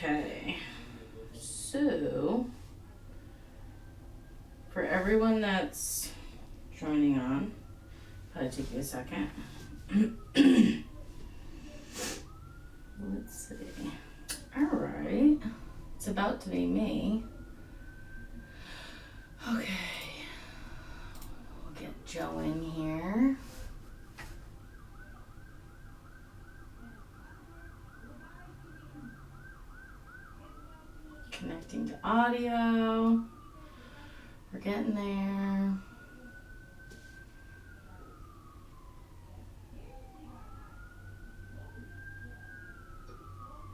Okay. So, for everyone that's joining on, probably take you a second. Let's see. Alright. It's about to be me. Okay. We'll get Joe in here. Connecting to audio. We're getting there.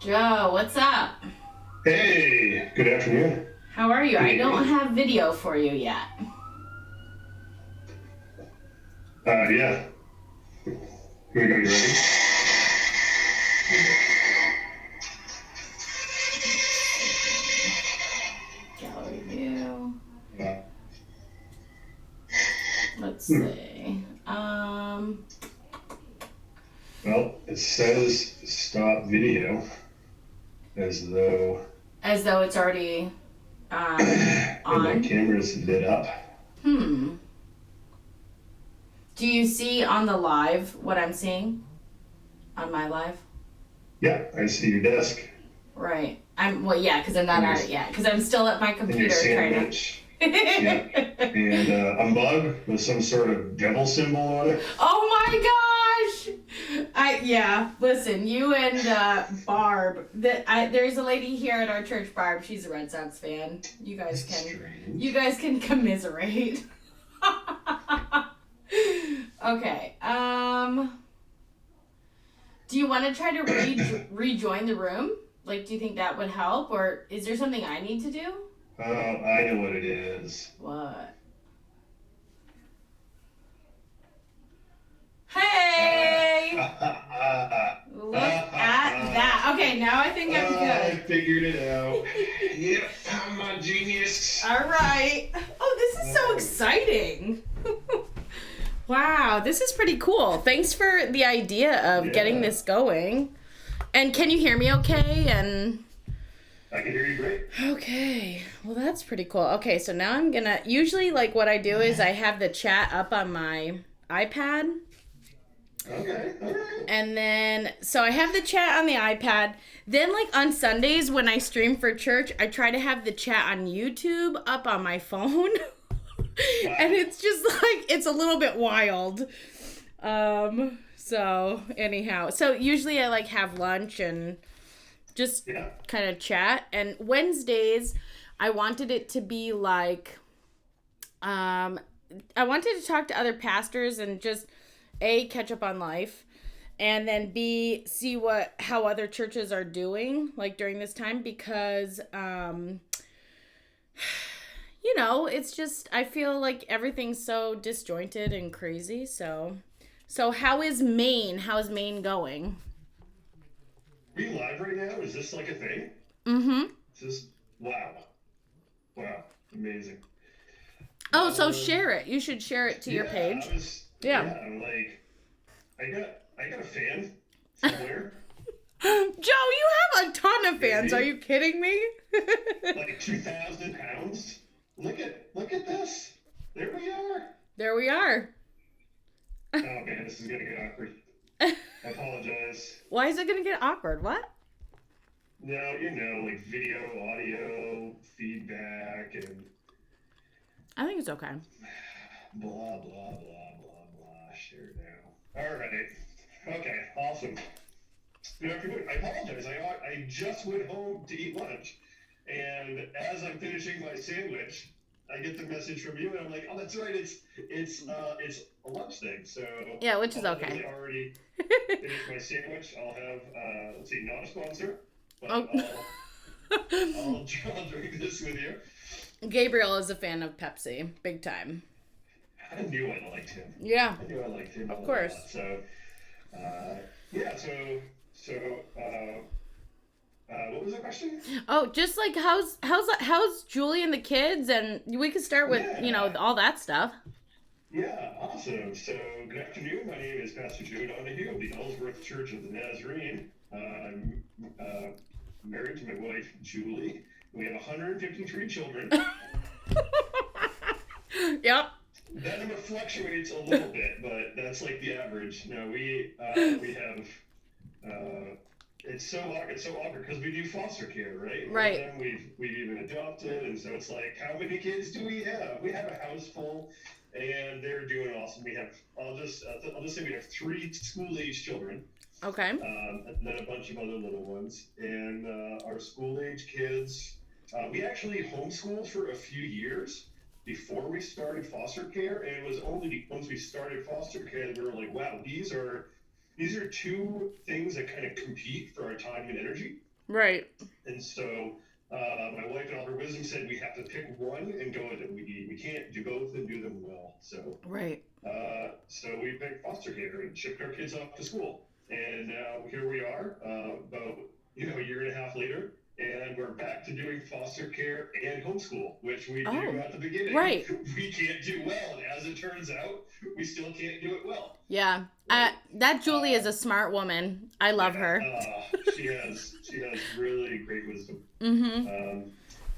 Joe, what's up? Hey, good afternoon. How are you? I don't have video for you yet. Yeah. Here we go, you ready? Gallery view. Let's see. Well, it says stop video as though it's already on. And my camera's lit up. Do you see on the live what I'm seeing? On my live? Yeah, I see your desk. Right. Because I'm not at it yet. Because I'm still at my computer trying to. Yeah. And a mug with some sort of devil symbol on it. Oh my gosh! Listen, you and Barb. There's a lady here at our church, Barb. She's a Red Sox fan. You guys can commiserate. Okay. Do you want to try to rejoin the room? Like, do you think that would help, or is there something I need to do? I know what it is. What? Hey! Look at that. Okay, now I think I'm good. I figured it out. Yep, I'm a genius. All right. Oh, this is so exciting. Wow, this is pretty cool. Thanks for the idea of getting this going. And can you hear me okay? And I can hear you great. Okay. Well, that's pretty cool. Okay, so now I'm gonna... Usually, like, what I do is I have the chat up on my iPad. Okay. And then... So I have the chat on the iPad. Then, like, on Sundays when I stream for church, I try to have the chat on YouTube up on my phone. And it's just, like, it's a little bit wild. So, anyhow. So, usually I, like, have lunch and... just kind of chat. And Wednesdays, I wanted it to be like, I wanted to talk to other pastors and just A, catch up on life, and then B, see how other churches are doing, like, during this time, because, it's just, I feel like everything's so disjointed and crazy, so how is Maine? How is Maine going? Are you live right now? Is this like a thing? Mm-hmm. Wow, amazing. Oh, so share it. You should share it to your page. I'm like, I got a fan somewhere. Joe, you have a ton of fans. Are you kidding me? Like 2,000 pounds. Look at this. There we are. Oh man, this is gonna get awkward. I apologize. Why is it going to get awkward? What? No, like video, audio, feedback, and... I think it's okay. Blah, blah, blah, blah, blah. Share now. All right. Okay, awesome. Good afternoon. I apologize. I just went home to eat lunch, and as I'm finishing my sandwich, I get the message from you, and I'm like, oh, that's right. It's a lunch thing. So yeah, which is okay. I already finished my sandwich. I'll have let's see, not a sponsor, but I'll drink this with you. Gabriel is a fan of Pepsi, big time. I knew I liked him. Yeah. I knew I liked him. Of course. So, what was the question? Oh, just like how's Julie and the kids, and we could start with all that stuff. Yeah, awesome. So, good afternoon. My name is Pastor Joe Donahue of the Ellsworth Church of the Nazarene. I'm married to my wife, Julie. We have 153 children. Yep. That number fluctuates a little bit, but that's like the average. No, we have it's so awkward because we do foster care, right? One of Right. them we've even adopted, and so it's like, how many kids do we have? We have a house full, and they're doing awesome. We have I'll just say we have 3 school age children, Okay. and then a bunch of other little ones, and our school age kids. We actually homeschooled for a few years before we started foster care, and it was only once we started foster care that we were like, wow, these are 2 things that kind of compete for our time and energy. Right. And so my wife, in all her wisdom, said we have to pick one and go with it. We can't do both and do them well. So Right. so we picked foster care and shipped our kids off to school. And now here we are, about a year and a half later, and we're back to doing foster care and homeschool, which we do at the beginning. Right. We can't do well, and as it turns out, we still can't do it well. Yeah. Right? That Julie is a smart woman. I love her. She has really great wisdom. Mm-hmm.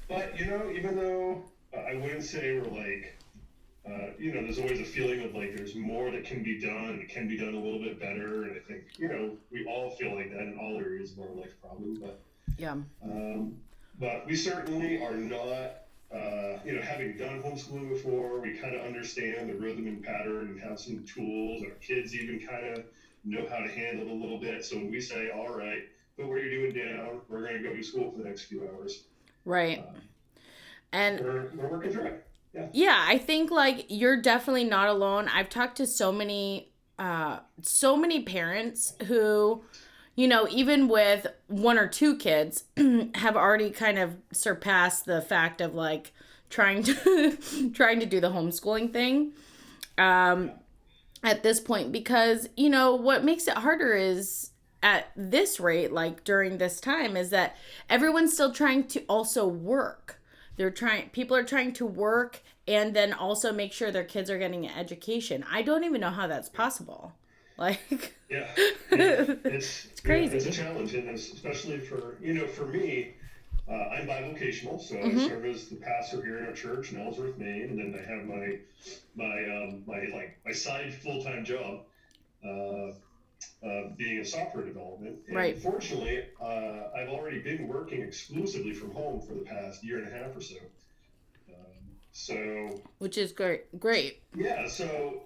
But even though I wouldn't say we're like, there's always a feeling of like there's more that can be done. It can be done a little bit better, and I think we all feel like that in all areas of our life, probably. But yeah. But we certainly are not. Having done homeschooling before, we kind of understand the rhythm and pattern and have some tools. Our kids even kind of know how to handle it a little bit. So when we say, all right, put what you're doing down, we're going to go to school for the next few hours. Right. And we're working through it. Yeah. Yeah, I think like you're definitely not alone. I've talked to so many parents who, even with 1 or 2 kids have already kind of surpassed the fact of like trying to do the homeschooling thing at this point, because what makes it harder is at this rate, like during this time, is that everyone's still trying to also work. People are trying to work and then also make sure their kids are getting an education. I don't even know how that's possible. Like, yeah. It's crazy. It's a challenge, and especially for me, I'm bivocational, so I serve as the pastor here in our church in Ellsworth, Maine, and then I have my side full-time job, being a software development. And right. Fortunately, I've already been working exclusively from home for the past year and a half or so. Which is great. Yeah, so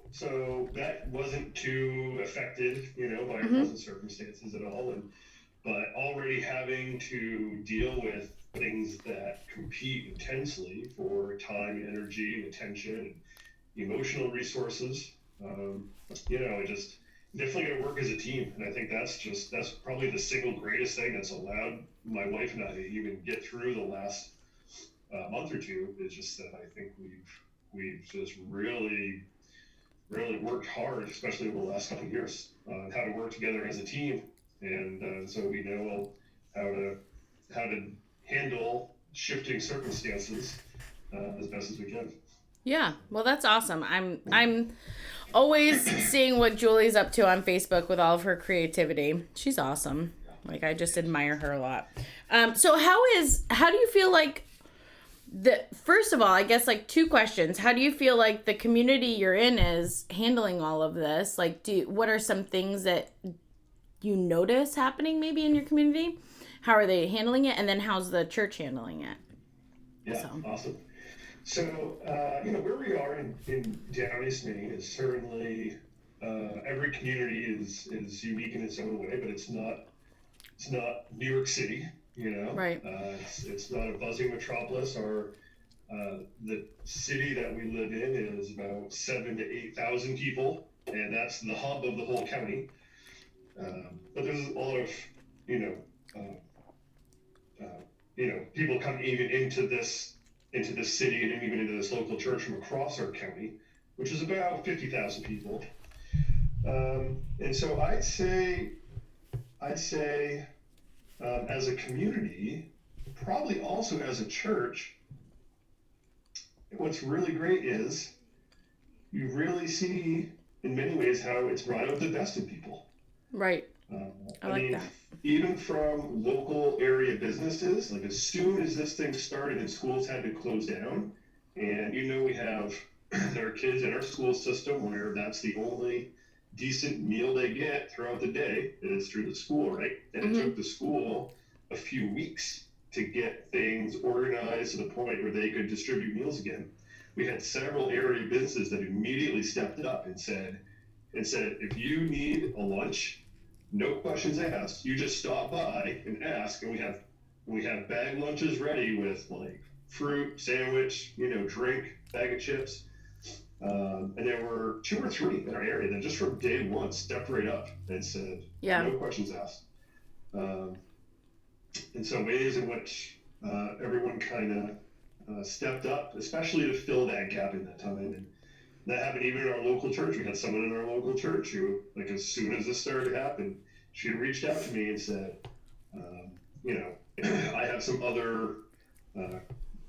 that wasn't too affected, by our present circumstances at all. But already having to deal with things that compete intensely for time, energy, and attention, and emotional resources, it just definitely going to work as a team. And I think that's probably the single greatest thing that's allowed my wife and I to even get through the last month or two, is just that I think we've just really worked hard, especially over the last couple of years, on how to work together as a team, and so we know how to handle shifting circumstances as best as we can. Yeah, well, that's awesome. I'm always seeing what Julie's up to on Facebook with all of her creativity. She's awesome. Like, I just admire her a lot. So how do you feel like first of all, I guess like 2 questions. How do you feel like the community you're in is handling all of this? Like, what are some things that you notice happening maybe in your community? How are they handling it? And then how's the church handling it? Yeah, awesome. So, where we are in Down East Maine is certainly, every community is unique in its own way, but it's not New York City. Right. It's not a buzzing metropolis. The city that we live in is about 7,000 to 8,000 people, and that's the hub of the whole county. But there's a lot of, people come even into this city and even into this local church from across our county, which is about 50,000 people. And so I'd say. As a community, probably also as a church, what's really great is you really see in many ways how it's brought out the best in people. Right. I like mean, that. Even from local area area businesses, like as soon as this thing started and schools had to close down, and we have there are kids in our school system where that's the only decent meal they get throughout the day is through the school, right? And it took the school a few weeks to get things organized to the point where they could distribute meals again. We had several area businesses that immediately stepped up and said, if you need a lunch, no questions asked. You just stop by and ask, and we have bag lunches ready with like fruit, sandwich, drink, bag of chips. And there were 2 or 3 in our area that just from day one stepped right up and said, no questions asked. And so ways in which everyone kind of stepped up, especially to fill that gap in that time. And that happened even in our local church. We had someone in our local church who, like, as soon as this started to happen, she reached out to me and said, I have some other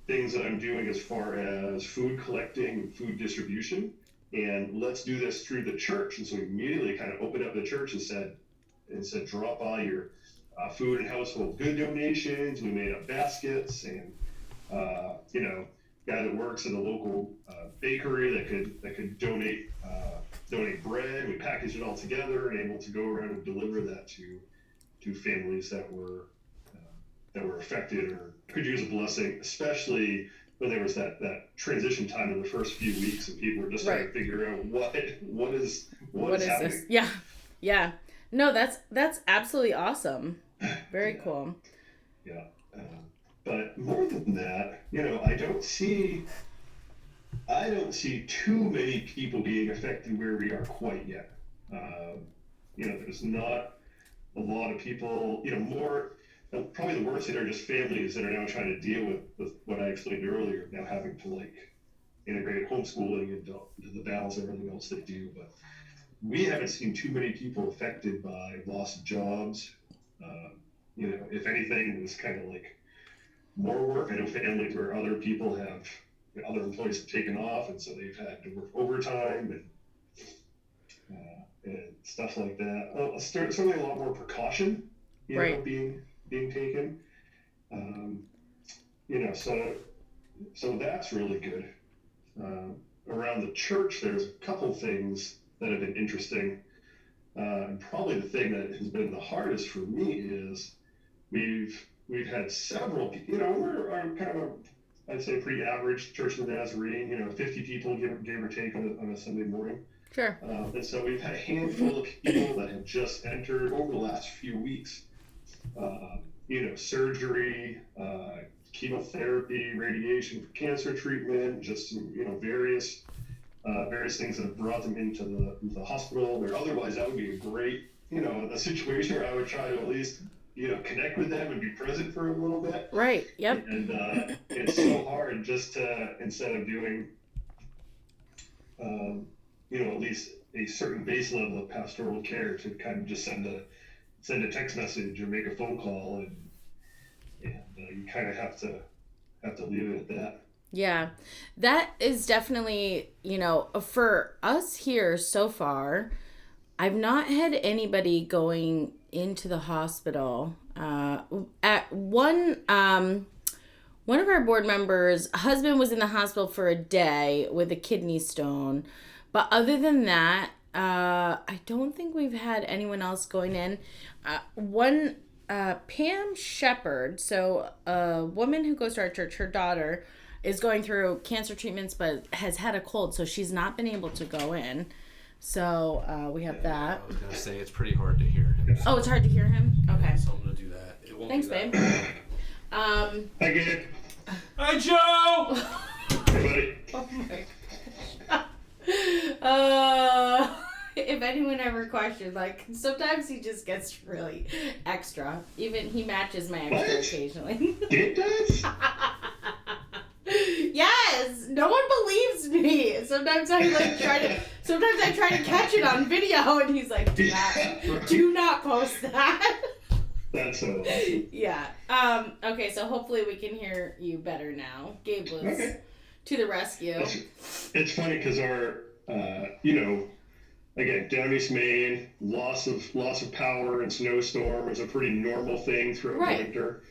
things that I'm doing as far as food collecting and food distribution, and let's do this through the church. And so we immediately kind of opened up the church and said, drop by your food and household good donations. We made up baskets, and guy that works in a local bakery that could donate bread. We packaged it all together and able to go around and deliver that to families that were affected or could use a blessing, especially when there was that transition time in the first few weeks and people were just trying to figure out what is happening. This? Yeah. No, that's absolutely awesome. Very cool. Yeah. But more than that, I don't see too many people being affected where we are quite yet. There's not a lot of people, more, probably the worst thing are just families that are now trying to deal with what I explained earlier, now having to like integrate homeschooling into the balance and everything else they do. But we haven't seen too many people affected by loss of jobs. If anything, it was kind of like more work. I know families where other employees have taken off, and so they've had to work overtime and stuff like that. Well, certainly a lot more precaution, being taken. So that's really good. Around the church, there's a couple things that have been interesting. And probably the thing that has been the hardest for me is we've had several, we're kind of I'd say pretty average Church of the Nazarene, 50 people give or take on a Sunday morning. Sure. And so we've had a handful of people that have just entered over the last few weeks, surgery, chemotherapy, radiation for cancer treatment, just some, various things that have brought them into the hospital, where otherwise that would be a great, a situation where I would try to at least, connect with them and be present for a little bit. Right. Yep. And it's so hard just to, instead of doing, at least a certain base level of pastoral care, to kind of just send a text message or make a phone call, and you kind of have to leave it at that. Yeah, that is definitely, for us here so far, I've not had anybody going into the hospital. At one of our board members' husband was in the hospital for a day with a kidney stone. But other than that, I don't think we've had anyone else going in. Pam Shepherd, so a woman who goes to our church, her daughter is going through cancer treatments but has had a cold, so she's not been able to go in. So we have that. I was going to say, it's pretty hard to hear him. Oh, it's hard to hear him? Okay. So I'm going to do that. It won't Thanks, do that. babe. Hi, Gabe. Hi, Joe! Hey, buddy. Oh my God. If anyone ever questions, like, sometimes he just gets really extra. Even he matches my extra occasionally. It does? Yes, no one believes me. Sometimes I try to catch it on video, and he's like, do not post that. That's so awesome. Yeah. Okay, so hopefully we can hear you better now. Gabe was to the rescue. It's funny because our, again, down East Maine, loss of power and snowstorm is a pretty normal thing throughout the winter.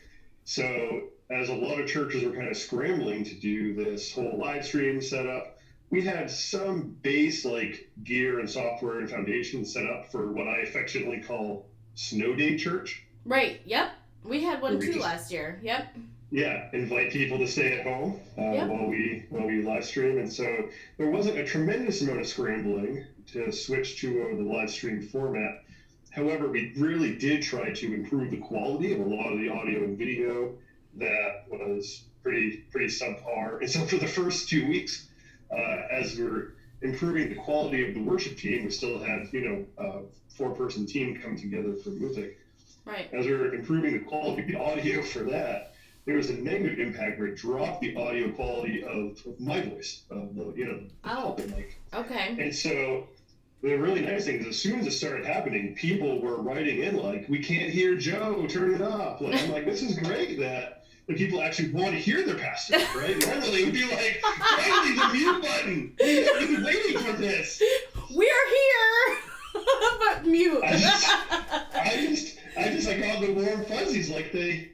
So as a lot of churches were kind of scrambling to do this whole live stream setup, we had some base like gear and software and foundation set up for what I affectionately call snow day church. Right. Yep. We had one too last year. Yep. Yeah, invite people to stay at home while we live stream, and so there wasn't a tremendous amount of scrambling to switch to the live stream format. However, we really did try to improve the quality of a lot of the audio and video that was pretty subpar. And so for the first 2 weeks, as we're improving the quality of the worship team, we still had a 4-person team come together for music. Right. As we were improving the quality of the audio for that, there was a negative impact where it dropped the audio quality of my voice, of the mic. Okay. And so the really nice thing is, as soon as it started happening, people were writing in like, "We can't hear Joe, turn it up." Like, I'm like, this is great that the people actually want to hear their pastor, right? Normally it would be like, finally the mute button. We've been waiting for this. We're here, but mute. I just like all the warm fuzzies, like they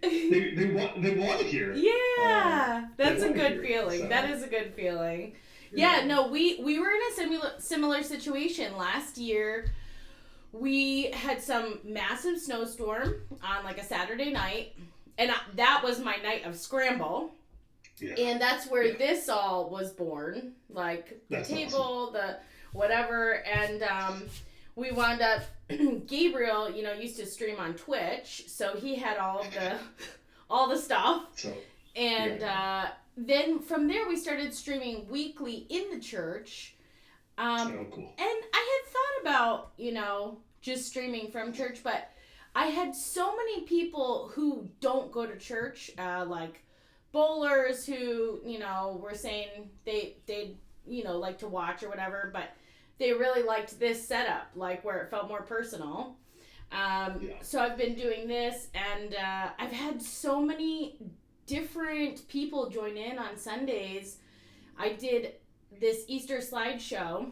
want to hear. Yeah, that's a good feeling. So. That is a good feeling. Yeah, no, we were in a similar situation last year. We had some massive snowstorm on like a Saturday night, and that was my night of scramble. Yeah. And that's where this all was born, like the table, awesome. The whatever, and we wound up. Gabriel, used to stream on Twitch, so he had all the stuff. So, and then from there we started streaming weekly in the church. Cool. And I had thought about, just streaming from church, but I had so many people who don't go to church, like bowlers who, were saying they'd like to watch or whatever, but they really liked this setup, like where it felt more personal. So I've been doing this, and I've had so many different people join in on Sundays. I did this Easter slideshow,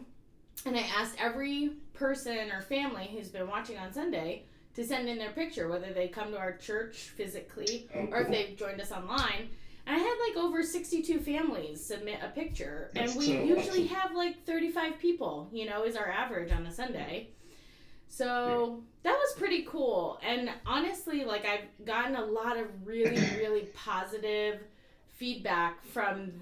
and I asked every person or family who's been watching on Sunday to send in their picture, whether they come to our church physically or if they've joined us online. And I had like over 62 families submit a picture. And we usually have like 35 people, is our average on a Sunday. So that was pretty cool. And honestly, like I've gotten a lot of really, really positive feedback from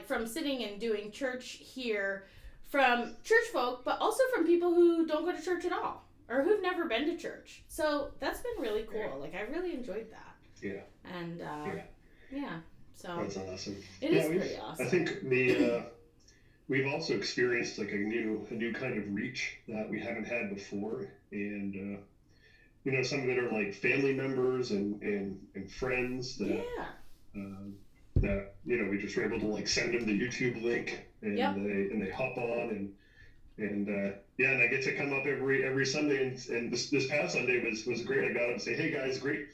from sitting and doing church here, from church folk, but also from people who don't go to church at all or who've never been to church. So that's been really cool. Yeah. Like I really enjoyed that. Yeah. And yeah. So that's awesome. It is pretty awesome. I think we've also experienced like a new kind of reach that we haven't had before, and some of it are like family members and friends that that we just were able to like send them the YouTube link, and they hop on and I get to come up every Sunday, and this past Sunday was great. I got up and say, "Hey guys, great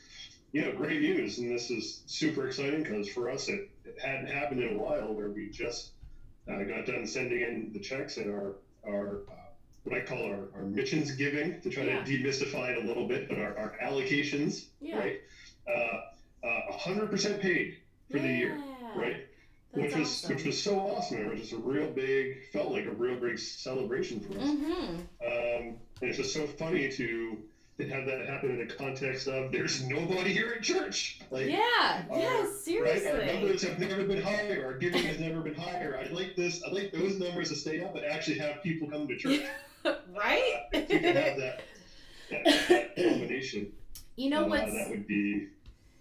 news," and this is super exciting because for us it hadn't happened in a while, where we just got done sending in the checks and our what I call our missions giving, to try to demystify it a little bit, but our allocations, right? 100% paid for the year, right? Which was so awesome. It was just felt like a real big celebration for us. Mm-hmm. And it's just so funny to have that happen in the context of there's nobody here at church. Like, seriously. Right? Our numbers have never been higher. Our giving has never been higher. I'd like those numbers to stay up, but actually have people come to church. Right? If you can have that combination.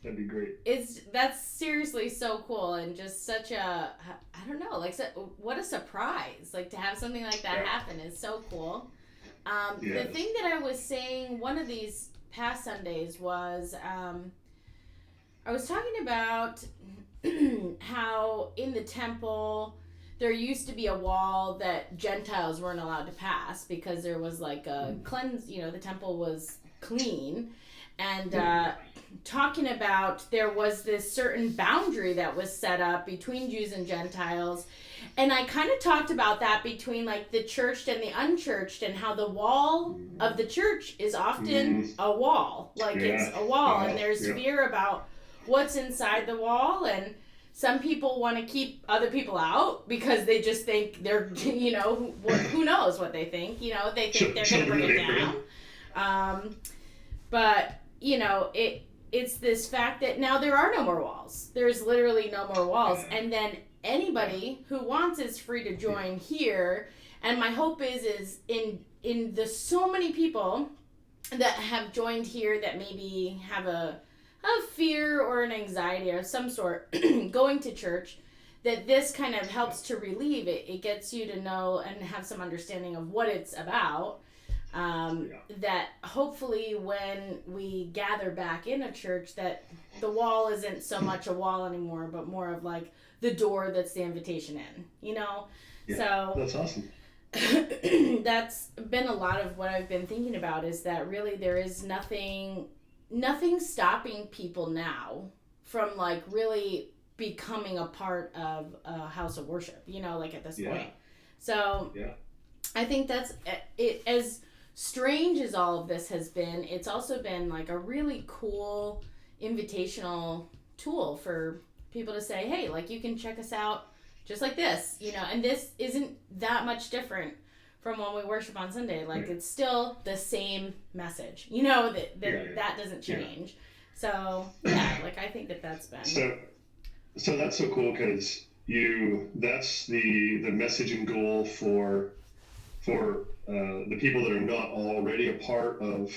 That'd be great. That's seriously so cool, and just such a, I don't know, like what a surprise. Like to have something like that happen is so cool. The thing that I was saying one of these past Sundays was, I was talking about how in the temple there used to be a wall that Gentiles weren't allowed to pass because there was like a the temple was clean, and talking about there was this certain boundary that was set up between Jews and Gentiles. And I kind of talked about that between like the churched and the unchurched, and how the wall of the church is often a wall. Like it's a wall, and there's fear about what's inside the wall, and some people want to keep other people out because they just think they're, who knows what they think, they think they're going to bring it down. But, it's this fact that now there are no more walls. There's literally no more walls. And then anybody who wants is free to join here. And my hope is in the so many people that have joined here that maybe have a fear or an anxiety of some sort going to church, that this kind of helps to relieve it. It gets you to know and have some understanding of what it's about. That hopefully when we gather back in a church, that the wall isn't so much a wall anymore, but more of like the door that's the invitation in, So that's awesome. That's been a lot of what I've been thinking about, is that really there is nothing stopping people now from like really becoming a part of a house of worship, like at this point. So I think that's it. As strange as all of this has been, it's also been like a really cool invitational tool for people to say, hey, like, you can check us out just like this, and this isn't that much different from when we worship on Sunday. Like, it's still the same message, that doesn't change. So like, I think that's been so that's so cool, because that's the message and goal for the people that are not already a part of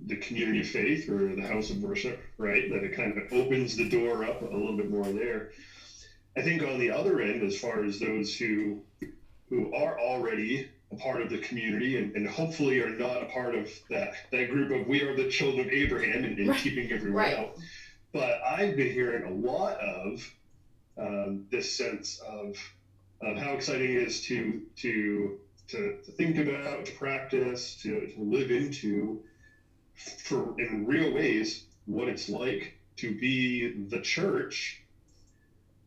the community of faith or the house of worship, right? That it kind of opens the door up a little bit more there. I think on the other end, as far as those who are already a part of the community and hopefully are not a part of that group of we are the children of Abraham and keeping everyone out. But I've been hearing a lot of this sense of how exciting it is to think about, to practice, to live into, in real ways, what it's like to be the church,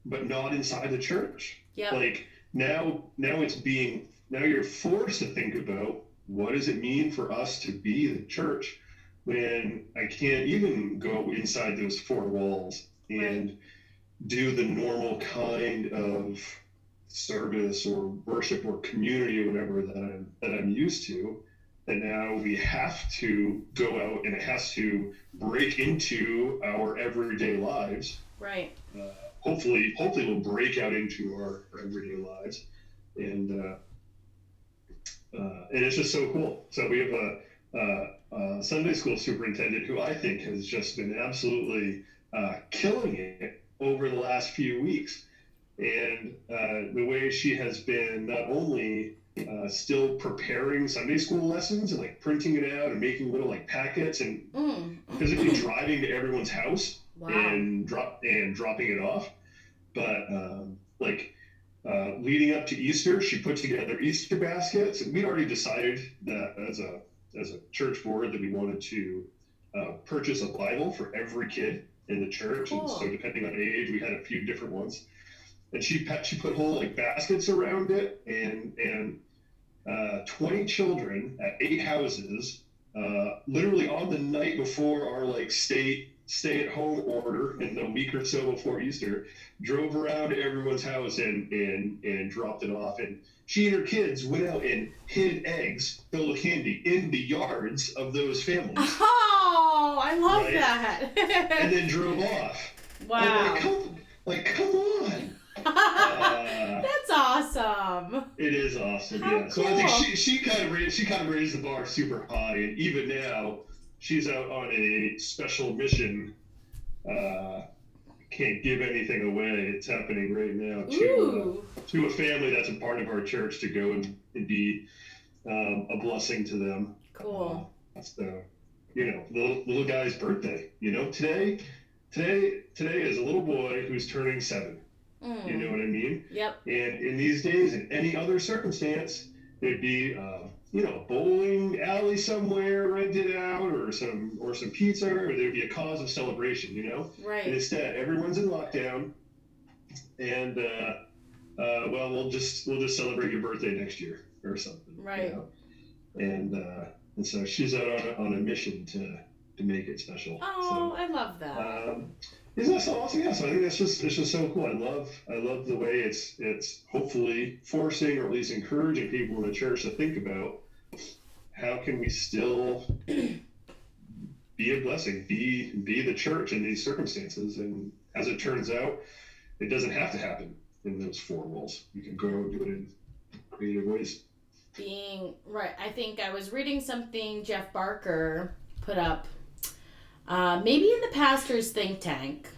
but not inside the church. Yeah. Like now you're forced to think about, what does it mean for us to be the church when I can't even go inside those four walls and do the normal kind of service or worship or community or whatever that I'm used to. And now we have to go out, and it has to break into our everyday lives. Right. Hopefully we'll break out into our everyday lives, and it's just so cool. So we have a Sunday school superintendent who I think has just been absolutely killing it over the last few weeks. And the way she has been not only still preparing Sunday school lessons and like printing it out and making little like packets and physically driving to everyone's house and dropping it off, but leading up to Easter, she put together Easter baskets, and we'd already decided that as a church board that we wanted to purchase a Bible for every kid in the church. Cool. And so depending on age, we had a few different ones. And she put whole like baskets around it, and 20 children at 8 houses, literally on the night before our like stay-at-home order, in the week or so before Easter, drove around to everyone's house and dropped it off. And she and her kids went out and hid eggs filled with candy in the yards of those families. Oh, I love that. And then drove off. Wow. Come on. That's awesome. It is awesome. How yeah. So cool. I think she kind of raised the bar super high, and even now she's out on a special mission. Can't give anything away. It's happening right now to a family that's a part of our church, to go and be a blessing to them. Cool. That's the little guy's birthday. Today is a little boy who's turning 7. You know what I mean? Yep. And in these days, in any other circumstance, it'd be bowling alley somewhere rented out, or some pizza, or there'd be a cause of celebration, Right. And instead, everyone's in lockdown, and we'll just celebrate your birthday next year or something. Right. And so she's out on a mission to make it special. Oh, so, I love that. Isn't that so awesome? Yes, I think it's just so cool. I love the way it's hopefully forcing or at least encouraging people in the church to think about how can we still be a blessing, be the church in these circumstances. And as it turns out, it doesn't have to happen in those four walls. You can go and do it in creative ways. Being right, I think I was reading something Jeff Barker put up, maybe in the pastor's think tank,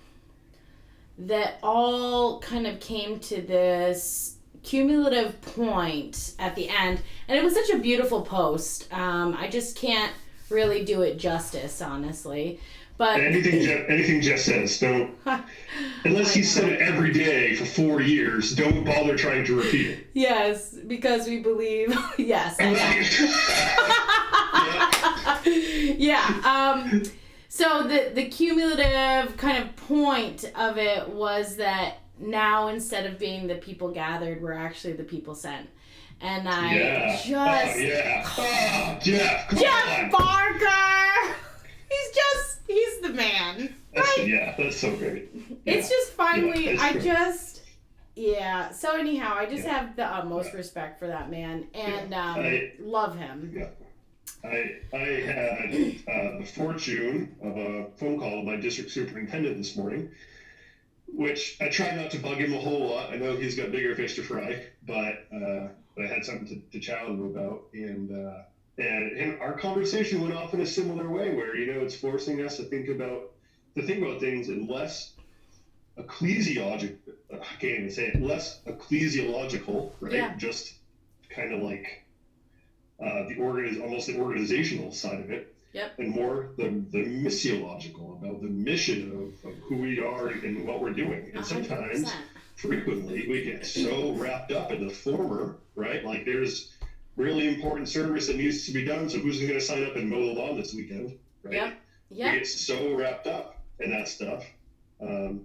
that all kind of came to this cumulative point at the end, and it was such a beautiful post. I just can't really do it justice, honestly. But anything Jeff says, don't, unless he said it every day for 4 years, don't bother trying to repeat it. Yes, because we believe. Yes. Yeah. So the cumulative kind of point of it was that now instead of being the people gathered, we're actually the people sent. And Jeff Barker! He's the man. Right? That's so great. It's just finally, so anyhow, I just have the utmost respect for that man and love him. Yeah. I had the fortune of a phone call with my district superintendent this morning, which I try not to bug him a whole lot. I know he's got bigger fish to fry, but I had something to chat with him about. And our conversation went off in a similar way where, it's forcing us to think about things in less ecclesiological, I can't even say it, less ecclesiological, right? Yeah. Just kind of like almost the organizational side of it. Yep. And more the missiological, about the mission of who we are and what we're doing. And 100%. sometimes, frequently, we get so wrapped up in the former, right? Like there's really important service that needs to be done, so who's going to sign up and mow the lawn this weekend, right? Yep. We get so wrapped up in that stuff. The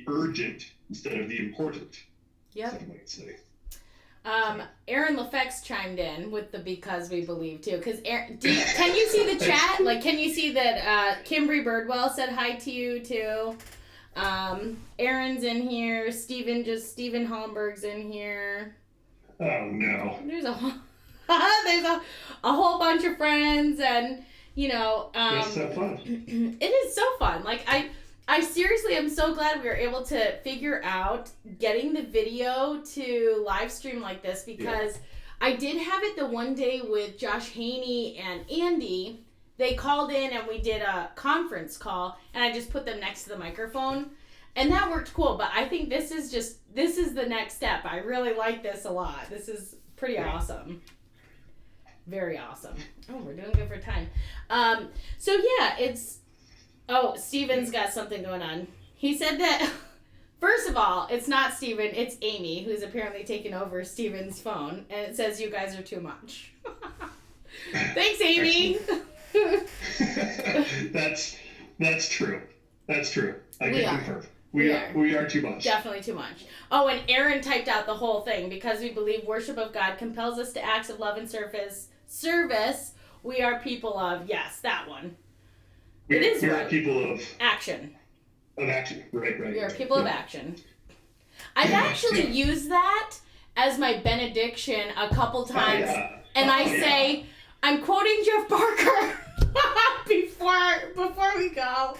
urgent instead of the important. Yep. Some might say. Aaron LaFex chimed in with the because we believe too. Because can you see the chat? Like, can you see that Kimbry Birdwell said hi to you too? Aaron's in here. Steven Holmberg's in here. Oh no. There's a whole bunch of friends, and it's so fun. It is so fun. Like I seriously am so glad we were able to figure out getting the video to live stream like this, because I did have it the one day with Josh Haney and Andy. They called in and we did a conference call, and I just put them next to the microphone, and that worked cool. But I think this is the next step. I really like this a lot. This is pretty awesome. Very awesome. Oh, we're doing good for time. Steven's got something going on. He said that, first of all, it's not Steven, it's Amy, who's apparently taken over Steven's phone, and it says you guys are too much. Thanks, Amy. That's true. That's true. I can confirm. We are too much. Definitely too much. Oh, and Aaron typed out the whole thing. Because we believe worship of God compels us to acts of love and service. We are people of, yes, that one. We are people of action. Of action, right. We are people of action. I've actually used that as my benediction a couple times, say, I'm quoting Jeff Barker before we go.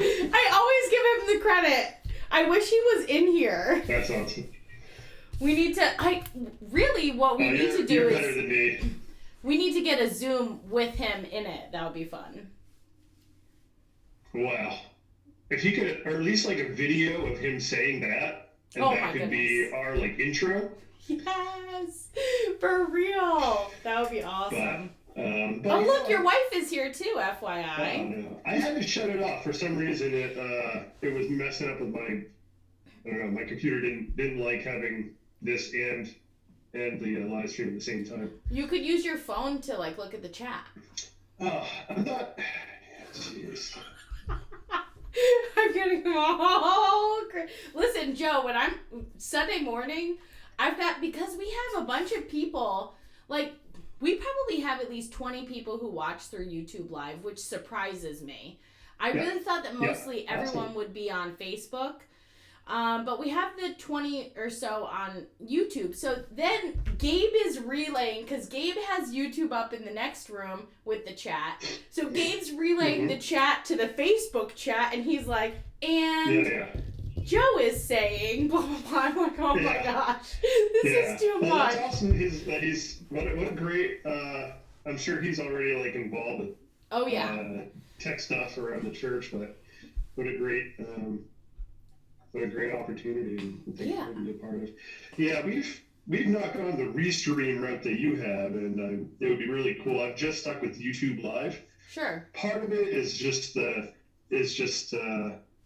I always give him the credit. I wish he was in here. That's awesome. We need to. What we need to do you're is. Better than me. We need to get a Zoom with him in it. That would be fun. Wow. If he could, or at least like a video of him saying that, and that could be our intro. Yes, for real. That would be awesome. But look, your wife is here too, FYI. Oh no, I had to shut it off for some reason. It was messing up with my. I don't know. My computer didn't like having this and the live stream at the same time. You could use your phone to look at the chat. Oh, I thought. Jeez. I'm getting all Listen, Joe, when I'm Sunday morning, because we have a bunch of people, we probably have at least 20 people who watch through YouTube Live, which surprises me. I really thought that mostly everyone awesome. would be on Facebook. But we have the 20 or so on YouTube. So then Gabe is relaying, because Gabe has YouTube up in the next room with the chat. So Gabe's relaying the chat to the Facebook chat, and he's like, and Joe is saying, blah, blah, blah. I'm like, oh my gosh, this is too much. That's awesome. What a great, I'm sure he's already like involved with tech stuff around the church, but what a great opportunity and thing to be a part of. Yeah, we've not gone the restream route that you have, and it would be really cool. I've just stuck with YouTube Live. Sure. Part of it is just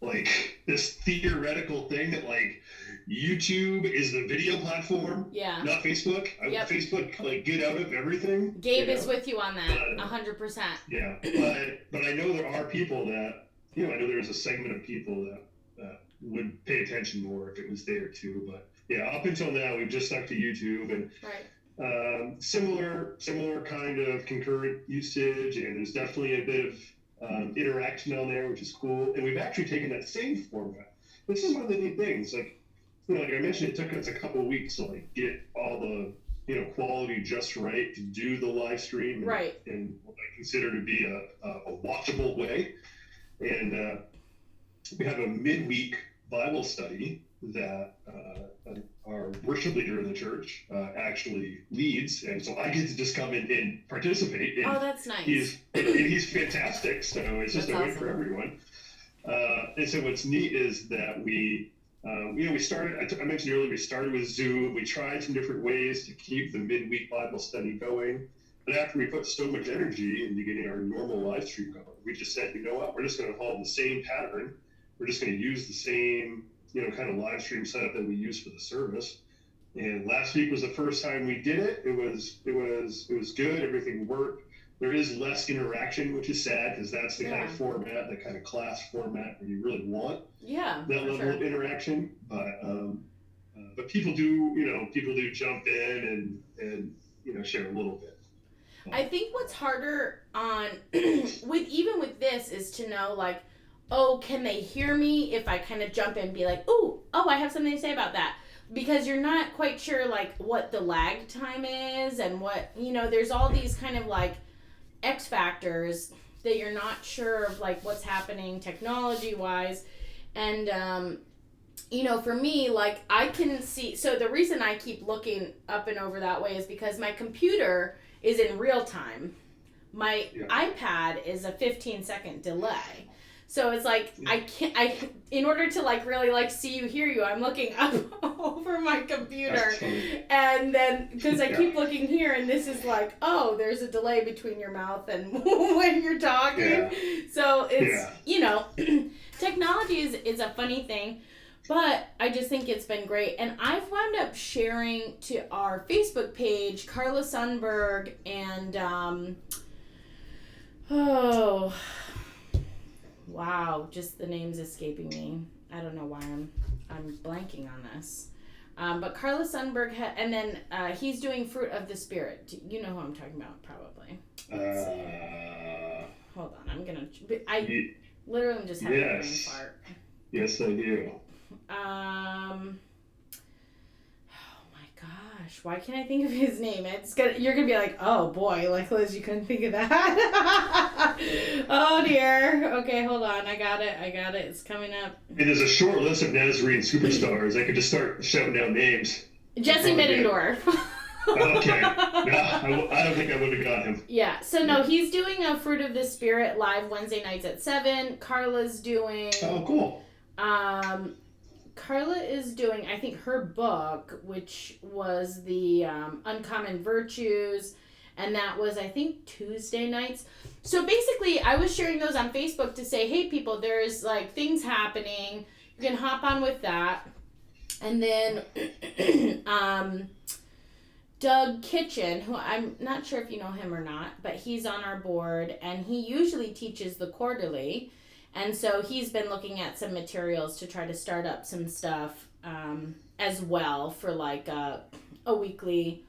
like this theoretical thing that like YouTube is the video platform, not Facebook. Facebook, like, get out of everything. Gabe is with you on that, 100%. Yeah, but I know there are people that, I know there's a segment of people that would pay attention more if it was there too. But yeah, up until now, we've just stuck to YouTube, and similar kind of concurrent usage, and there's definitely a bit of interaction on there, which is cool. And we've actually taken that same format. This is one of the neat things. Like I mentioned, it took us a couple of weeks to like get all the quality just right to do the live stream, in what I consider to be a watchable way. And we have a midweek Bible study that our worship leader in the church actually leads, and so I get to just come in and participate. And that's nice. He's fantastic, so it's just a win for everyone. And so what's neat is that we started. I mentioned earlier, we started with Zoom. We tried some different ways to keep the midweek Bible study going. But after we put so much energy into getting our normal live stream going, we just said, you know what, we're just going to follow the same pattern. We're just going to use the same, kind of live stream setup that we use for the service. And last week was the first time we did it. It was good. Everything worked. There is less interaction, which is sad, because that's the kind of format, the kind of class format where you really want that level of interaction. But people do jump in and share a little bit. I think what's harder on with this is to know, like, oh, can they hear me if I kind of jump in and be like, oh, I have something to say about that, because you're not quite sure like what the lag time is, and what there's all these kind of like X factors that you're not sure of, like what's happening technology wise. And for me, like, I can see, so the reason I keep looking up and over that way is because my computer is in real time. My iPad is a 15-second delay. So it's like, in order to like really like see you, hear you, I'm looking up over my computer. And then, because I keep looking here, and this is like, oh, there's a delay between your mouth and when you're talking. Yeah. So it's, technology is a funny thing. But I just think it's been great. And I've wound up sharing to our Facebook page, Carla Sundberg and, just the name's escaping me. I don't know why I'm blanking on this. But Carla Sundberg, and then he's doing Fruit of the Spirit. You know who I'm talking about, probably. Hold on, I literally am just having a brain fart. Yes, I do. Oh my gosh, why can't I think of his name? You're gonna be like, oh boy, like, Liz, you couldn't think of that. Oh dear. Okay, hold on, I got it, it's coming up. And there's a short list of Nazarene superstars. I could just start shouting down names. Jesse Middendorf. Okay. No, I don't think I would have got him. Yeah, so no, he's doing a Fruit of the Spirit live Wednesday nights at 7. Carla's doing... Oh, cool. Carla is doing, I think, her book, which was the Uncommon Virtues, and that was, I think, Tuesday nights. So basically, I was sharing those on Facebook to say, hey, people, there's, like, things happening. You can hop on with that. And then Doug Kitchen, who I'm not sure if you know him or not, but he's on our board, and he usually teaches the quarterly. And so he's been looking at some materials to try to start up some stuff as well for like a weekly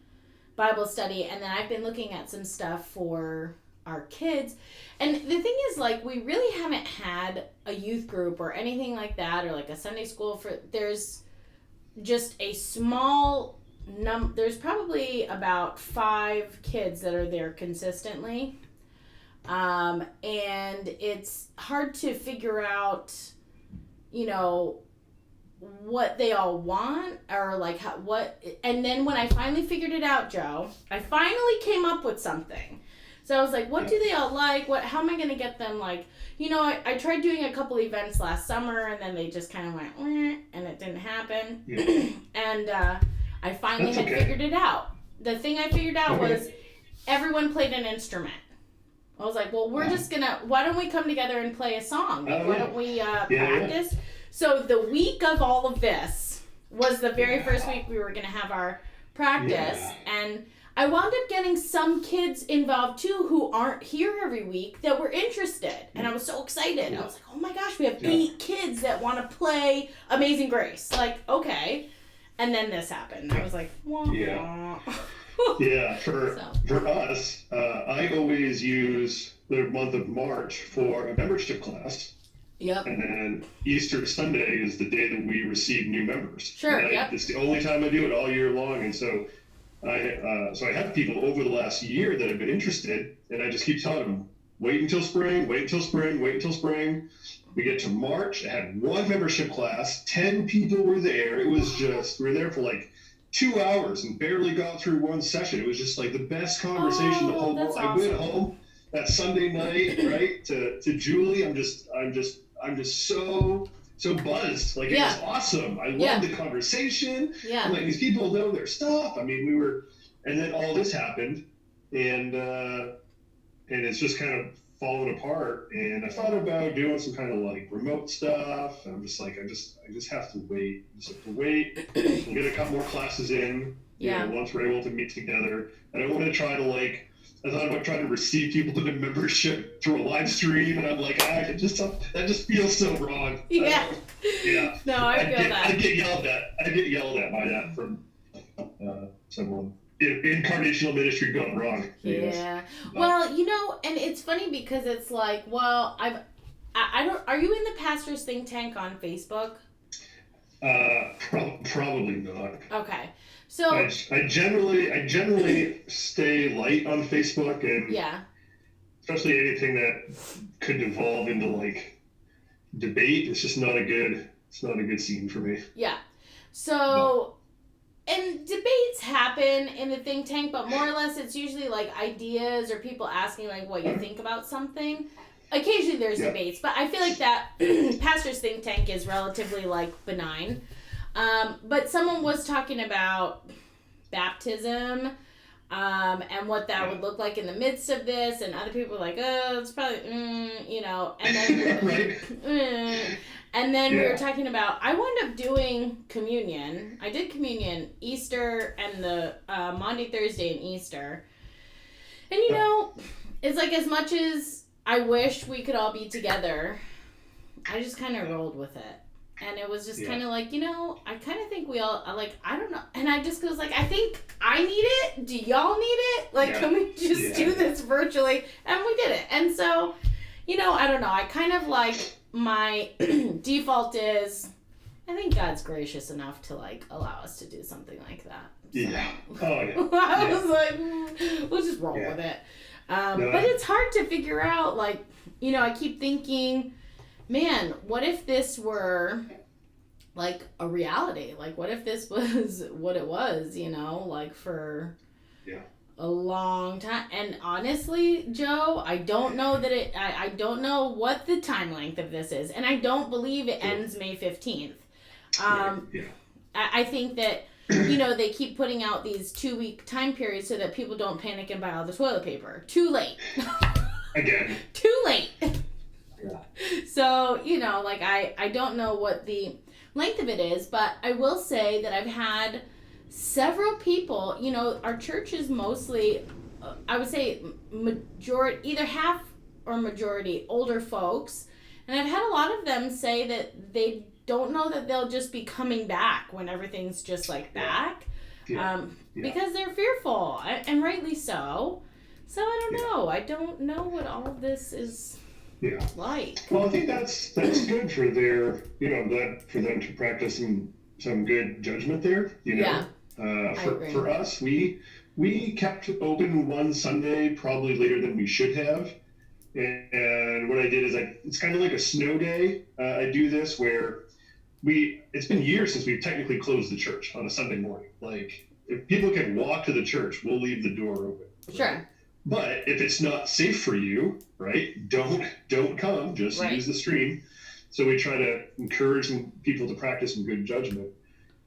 Bible study. And then I've been looking at some stuff for our kids. And the thing is, like, we really haven't had a youth group or anything like that, or like a Sunday school there's just a small there's probably about 5 kids that are there consistently. And it's hard to figure out, you know, what they all want, or like and then when I finally figured it out, Joe, I finally came up with something. So I was like, what do they all like? How am I going to get them, like, you know, I tried doing a couple events last summer, and then they just kind of went, Weh, and it didn't happen. Yeah. And I finally figured it out. The thing I figured out was everyone played an instrument. I was like, well, we're just going to, why don't we come together and play a song? Why don't we practice? Yeah. So the week of all of this was the very first week we were going to have our practice. Yeah. And I wound up getting some kids involved too who aren't here every week that were interested. And I was so excited. I was like, oh my gosh, we have 8 kids that want to play Amazing Grace. Like, okay. And then this happened. I was like, wah, yeah. Yeah, for us, I always use the month of March for a membership class. Yep. And then Easter Sunday is the day that we receive new members. Sure, yep. It's the only time I do it all year long. And so I have people over the last year that have been interested, and I just keep telling them, wait until spring, wait until spring, wait until spring. We get to March, I had 1 membership class, 10 people were there. It was just, we were there for like 2 hours and barely got through one session. It was just like the best conversation the whole that's I went home that Sunday night, right, to Julie. I'm just so buzzed. Like, it was awesome. I loved the conversation. Yeah. I'm like, these people know their stuff. I mean, and then all this happened, and it's just kind of fallen apart. And I thought about doing some kind of like remote stuff. And I'm just like, I just have to wait. I just have to wait. We'll get a couple more classes in. Yeah. You know, once we're able to meet together. I don't want to try to like, I thought about trying to receive people to the membership through a live stream, and I'm like, that just feels so wrong. Yeah. Yeah. No, I feel that. I get yelled at by that from someone. Incarnational ministry gone wrong. Yeah. Well, you know, and it's funny because it's like, well, I don't. Are you in the Pastor's Think Tank on Facebook? Probably not. Okay. So I generally stay light on Facebook, and especially anything that could devolve into like debate. It's just not a good scene for me. Yeah. So, and debates happen in the think tank, but more or less it's usually like ideas or people asking like what you think about something. Occasionally there's debates, but I feel like that Pastor's Think Tank is relatively like benign. But someone was talking about baptism and what that would look like in the midst of this, and other people were like, oh, it's probably, you know, and then, and then we were talking about, I wound up doing communion. I did communion Easter and the Monday, Thursday, and Easter. And, you know, it's like as much as I wish we could all be together, I just kind of rolled with it. And it was just kind of like, you know, I kind of think we all, like, I don't know. And I just was like, I think I need it. Do y'all need it? Like, can we just do this virtually? And we did it. And so, you know, I don't know. I kind of like, my default is, I think God's gracious enough to, like, allow us to do something like that. So, yeah. Oh, yeah. I was like, we'll just roll with it. But it's hard to figure out, like, you know, I keep thinking, man, what if this were like a reality? Like, what if this was what it was, you know, like for a long time? And honestly, Joe, I don't know that I don't know what the time length of this is. And I don't believe it ends May 15th. I think that, you know, they keep putting out these 2-week time periods so that people don't panic and buy all the toilet paper. Too late. Again. Too late. So, you know, like, I don't know what the length of it is, but I will say that I've had several people, you know, our church is mostly, I would say, majority, either half or majority older folks, and I've had a lot of them say that they don't know that they'll just be coming back when everything's just like back, because they're fearful, and rightly so. So I don't know. I don't know what all of this is like. Well, I think that's good for their, for them to practice some good judgment there, Yeah. For us, we kept open one Sunday probably later than we should have. And what I did is it's kind of like a snow day. I do this where it's been years since we've technically closed the church on a Sunday morning. Like, if people can walk to the church, we'll leave the door open. Right? Sure. But if it's not safe for you, right, don't come, just use the stream. So we try to encourage people to practice some good judgment.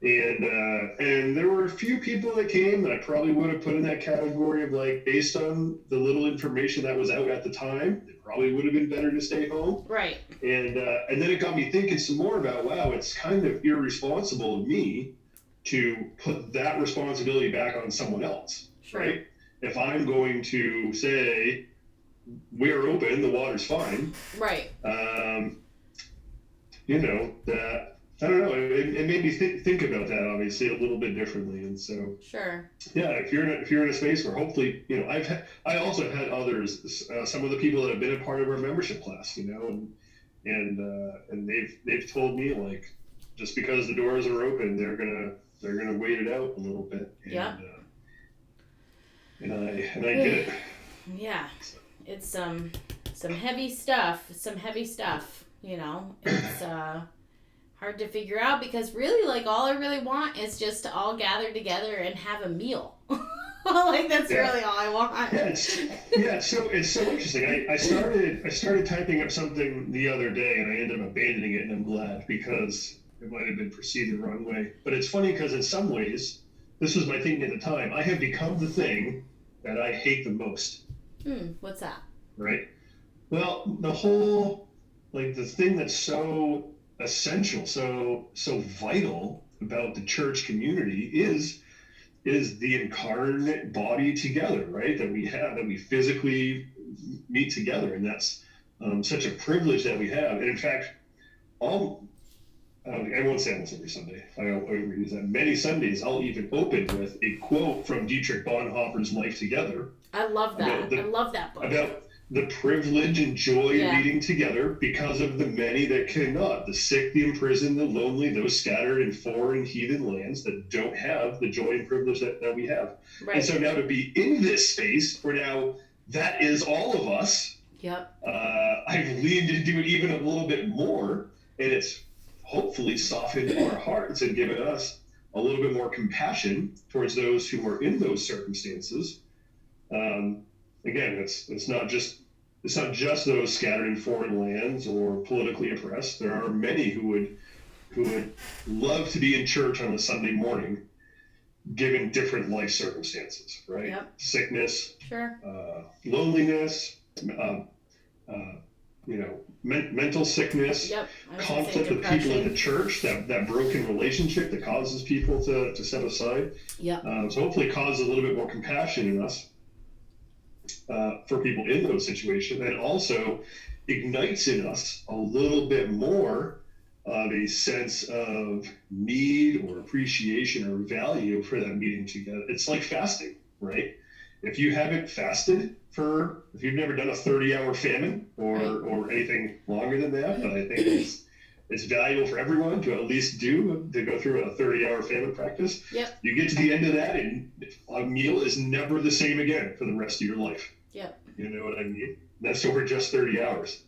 And there were a few people that came that I probably would have put in that category of, like, based on the little information that was out at the time, it probably would have been better to stay home. Right. And then it got me thinking some more about, wow, it's kind of irresponsible of me to put that responsibility back on someone else, Sure. right? If I'm going to say, we're open, the water's fine. Right. That, I don't know, it made me think about that, obviously, a little bit differently. And so, sure. Yeah, if you're in a space where hopefully, I also had others, some of the people that have been a part of our membership class, and they've told me, like, just because the doors are open, they're gonna wait it out a little bit. And I get it. Yeah, it's some heavy stuff. It's hard to figure out because really, like, all I really want is just to all gather together and have a meal. Like, that's really all I want. So it's so interesting. I started typing up something the other day and I ended up abandoning it, and I'm glad because it might have been perceived the wrong way. But it's funny because in some ways, this was my thinking at the time, I have become the thing that I hate the most. What's that? Right? Well, the whole, like, the thing that's so essential, so vital about the church community is the incarnate body together, right? That we physically meet together. And that's such a privilege that we have. And in fact, I won't say almost every Sunday. I overuse that. Many Sundays, I'll even open with a quote from Dietrich Bonhoeffer's Life Together. I love that. I love that book. About the privilege and joy of meeting together because of the many that cannot. The sick, the imprisoned, the lonely, those scattered in foreign heathen lands that don't have the joy and privilege that we have. Right. And so now to be in this space where now that is all of us. Yep. I've leaned into it even a little bit more, and it's hopefully softened our hearts and given us a little bit more compassion towards those who are in those circumstances. Again, it's not just those scattered in foreign lands or politically oppressed. There are many who would love to be in church on a Sunday morning, given different life circumstances, right? Yep. Sickness, sure, loneliness, mental sickness, conflict with people in the church, that broken relationship that causes people to set aside. Yep. So hopefully causes a little bit more compassion in us for people in those situations, and also ignites in us a little bit more of a sense of need or appreciation or value for that meeting together. It's like fasting, right? If you haven't fasted if you've never done a 30-hour famine or anything longer than that, but I think it's valuable for everyone to at least to go through a 30-hour famine practice. Yep. You get to the end of that and a meal is never the same again for the rest of your life. Yep. You know what I mean? That's over just 30 hours.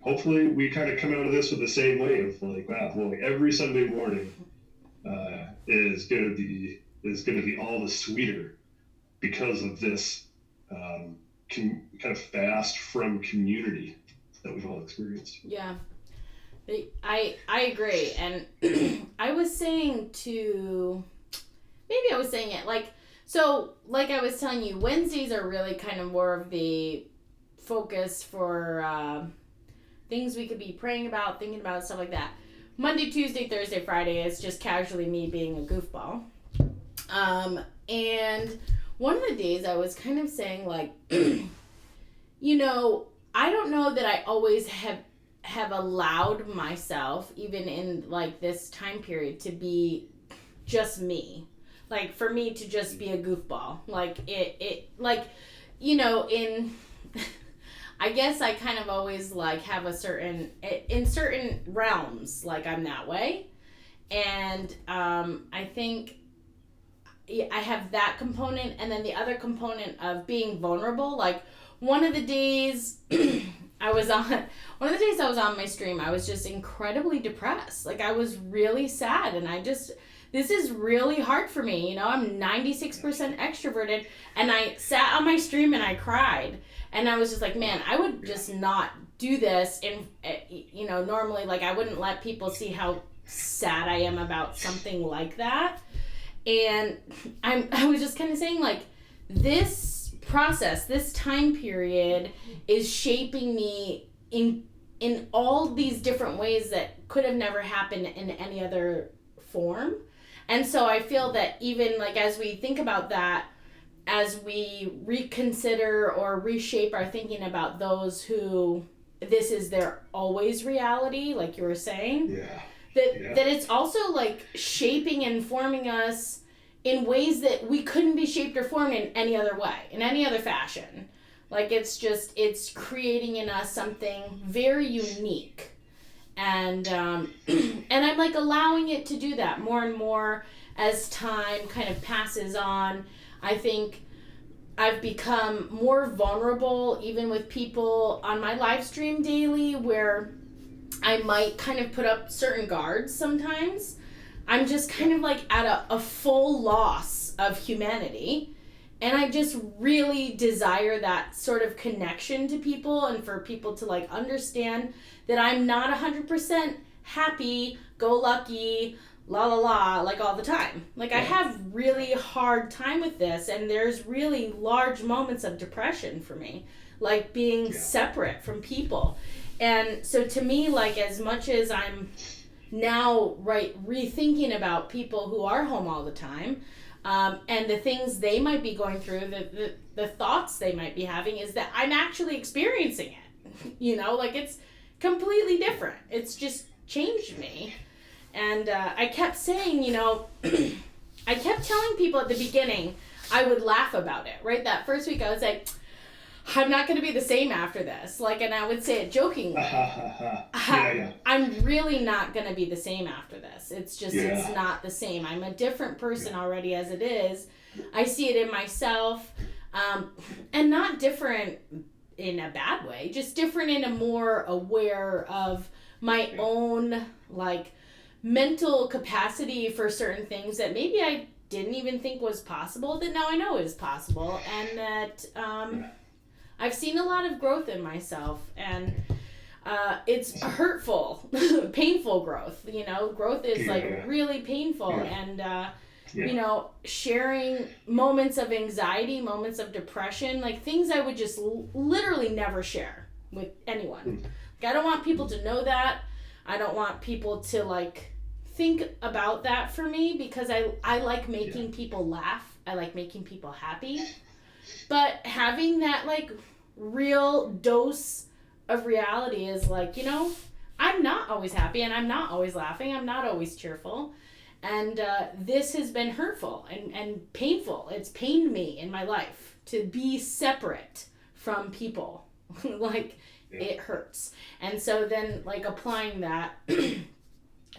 Hopefully we kind of come out of this with the same way of, like, wow, well, every Sunday morning is going to be all the sweeter because of this kind of fast from community that we've all experienced. Yeah, I agree. And I was saying it like I was telling you, Wednesdays are really kind of more of the focus for things we could be praying about, thinking about, stuff like that. Monday, Tuesday, Thursday, Friday is just casually me being a goofball. And one of the days I was kind of saying, like, I don't know that I always have allowed myself, even in, like, this time period, to be just me. like for me to just be a goofball. Like it like, you know, in I guess I kind of always like have a certain, in certain realms, like I'm that way. And I think I have that component, and then the other component of being vulnerable. Like one of the days I was on my stream, I was just incredibly depressed. Like I was really sad, and this is really hard for me. You know, I'm 96% extroverted, and I sat on my stream and I cried. And I was just like, man, I would just not do this. And, you know, normally, like, I wouldn't let people see how sad I am about something like that. And I was just kind of saying, like, this process, this time period is shaping me in all these different ways that could have never happened in any other form. And so I feel that even, like, as we think about that, as we reconsider or reshape our thinking about those who this is their always reality, like you were saying, that it's also like shaping and forming us in ways that we couldn't be shaped or formed in any other way, in any other fashion. Like it's creating in us something very unique. And and I'm like allowing it to do that more and more as time kind of passes on. I think I've become more vulnerable even with people on my live stream daily, where I might kind of put up certain guards sometimes. I'm just kind of like at a full loss of humanity. And I just really desire that sort of connection to people, and for people to like understand that I'm not 100% happy, go lucky, la la la, like all the time. Like I have really hard time with this, and there's really large moments of depression for me, like being separate from people. And so to me, like as much as I'm now rethinking about people who are home all the time, and the things they might be going through, the thoughts they might be having, is that I'm actually experiencing it. You know, like it's completely different. It's just changed me. And I kept saying, you know, I kept telling people at the beginning I would laugh about it, right? That first week I was like, I'm not going to be the same after this. Like, and I would say it jokingly. I'm really not going to be the same after this. It's just, it's not the same. I'm a different person already as it is. I see it in myself, and not different in a bad way, just different in a more aware of my own, like, mental capacity for certain things that maybe I didn't even think was possible, that now I know is possible, and that I've seen a lot of growth in myself, and it's hurtful, painful growth. You know, growth is like really painful, and you know, sharing moments of anxiety, moments of depression, like things I would just literally never share with anyone. Like, I don't want people to know that. I don't want people to like think about that for me, because I like making people laugh. I like making people happy. But having that like real dose of reality is like, you know, I'm not always happy, and I'm not always laughing. I'm not always cheerful. And this has been hurtful and painful. It's pained me in my life to be separate from people. Like, it hurts. And so then like applying that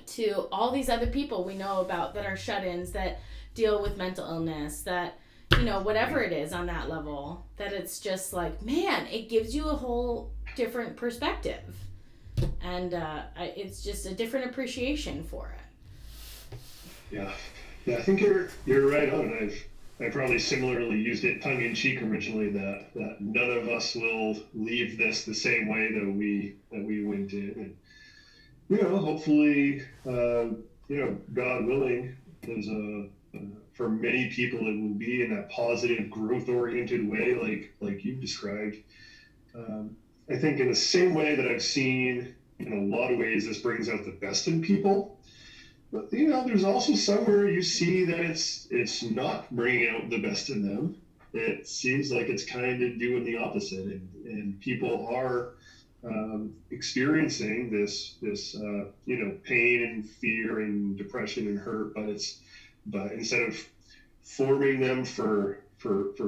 to all these other people we know about that are shut-ins, that deal with mental illness, that, you know, whatever it is on that level, that it's just like, man, it gives you a whole different perspective. And it's just a different appreciation for it. Yeah, I think you're right on. I probably similarly used it tongue-in-cheek originally, that none of us will leave this the same way that we went in. And, you know, hopefully, you know, God willing, there's for many people it will be in that positive, growth-oriented way, like you've described. I think in the same way that I've seen, in a lot of ways, this brings out the best in people. But, you know, there's also somewhere you see that it's not bringing out the best in them. It seems like it's kind of doing the opposite, and people are experiencing this you know, pain and fear and depression and hurt. But instead of forming them for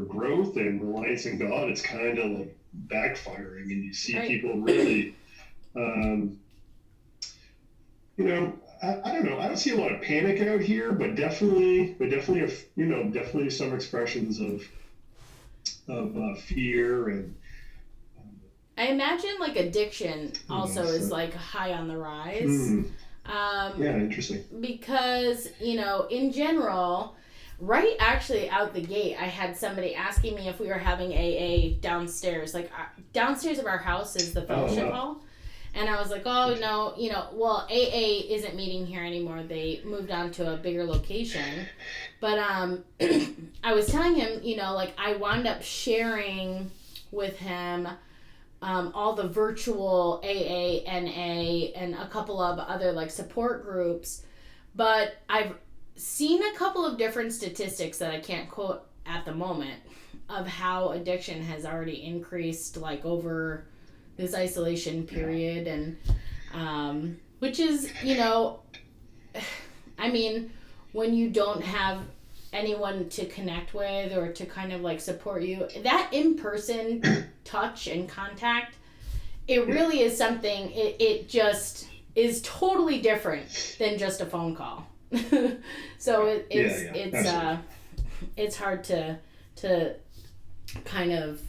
growth and reliance in God, it's kind of like backfiring, and you see people really, I don't know. I don't see a lot of panic out here, but definitely, definitely some expressions of fear and. I imagine like addiction also is like high on the rise. Yeah, interesting. Because, in general, right actually out the gate, I had somebody asking me if we were having AA downstairs. Like, downstairs of our house is the fellowship hall. And I was like, oh, no, well, AA isn't meeting here anymore. They moved on to a bigger location. But I was telling him, like, I wound up sharing with him all the virtual AA, NA, and a couple of other like support groups. But I've seen a couple of different statistics that I can't quote at the moment of how addiction has already increased like over this isolation period. And which is, I mean, when you don't have anyone to connect with or to kind of like support you, that in-person touch and contact, it really is something, it just is totally different than just a phone call. So it's hard to kind of,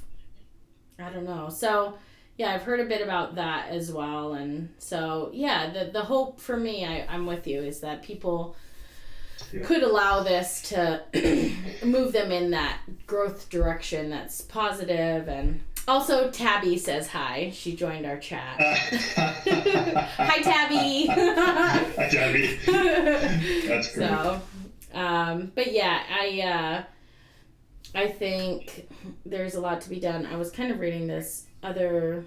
I don't know. So yeah, I've heard a bit about that as well. And so yeah, the hope for me, I'm with you, is that people could allow this to move them in that growth direction that's positive. And also Tabby says hi. She joined our chat. Hi, Tabby. Hi, Tabby. That's great. So, but yeah, I think there's a lot to be done. I was kind of reading this other.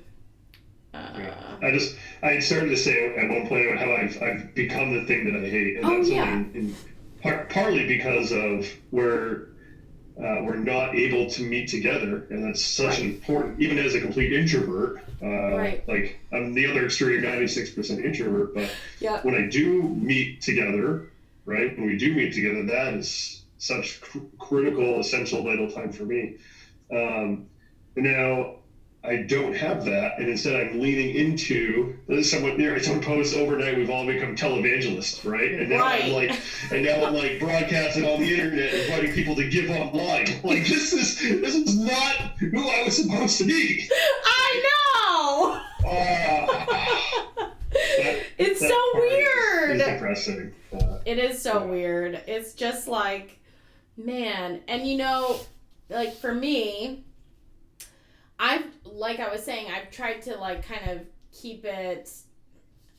I started to say at one point how I've become the thing that I hate, and that's partly because of we're not able to meet together, and that's such an important. Even as a complete introvert, like I'm the other extreme, 96% introvert, but when I do meet together, right? When we do meet together, that is such critical, essential, vital time for me. Now I don't have that, and instead I'm leaning into someone posts overnight. We've all become televangelists, right? And now I'm like broadcasting on the internet, inviting people to give online. Like this is not who I was supposed to be. I know. It's so weird. It's depressing. It is so weird. It's just like, man, and like for me, like I was saying, I've tried to like kind of keep it,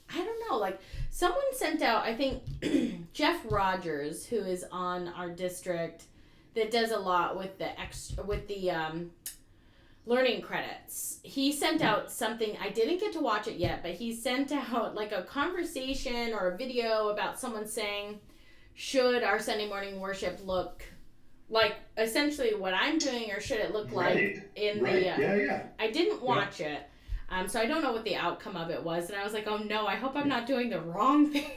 I don't know, like someone sent out, I think Jeff Rogers, who is on our district, that does a lot with the learning credits. He sent out something, I didn't get to watch it yet, but he sent out like a conversation or a video about someone saying, should our Sunday morning worship look like essentially what I'm doing, or should it look like in the I didn't watch it, so I don't know what the outcome of it was, and I was like, oh no, I hope I'm not doing the wrong thing.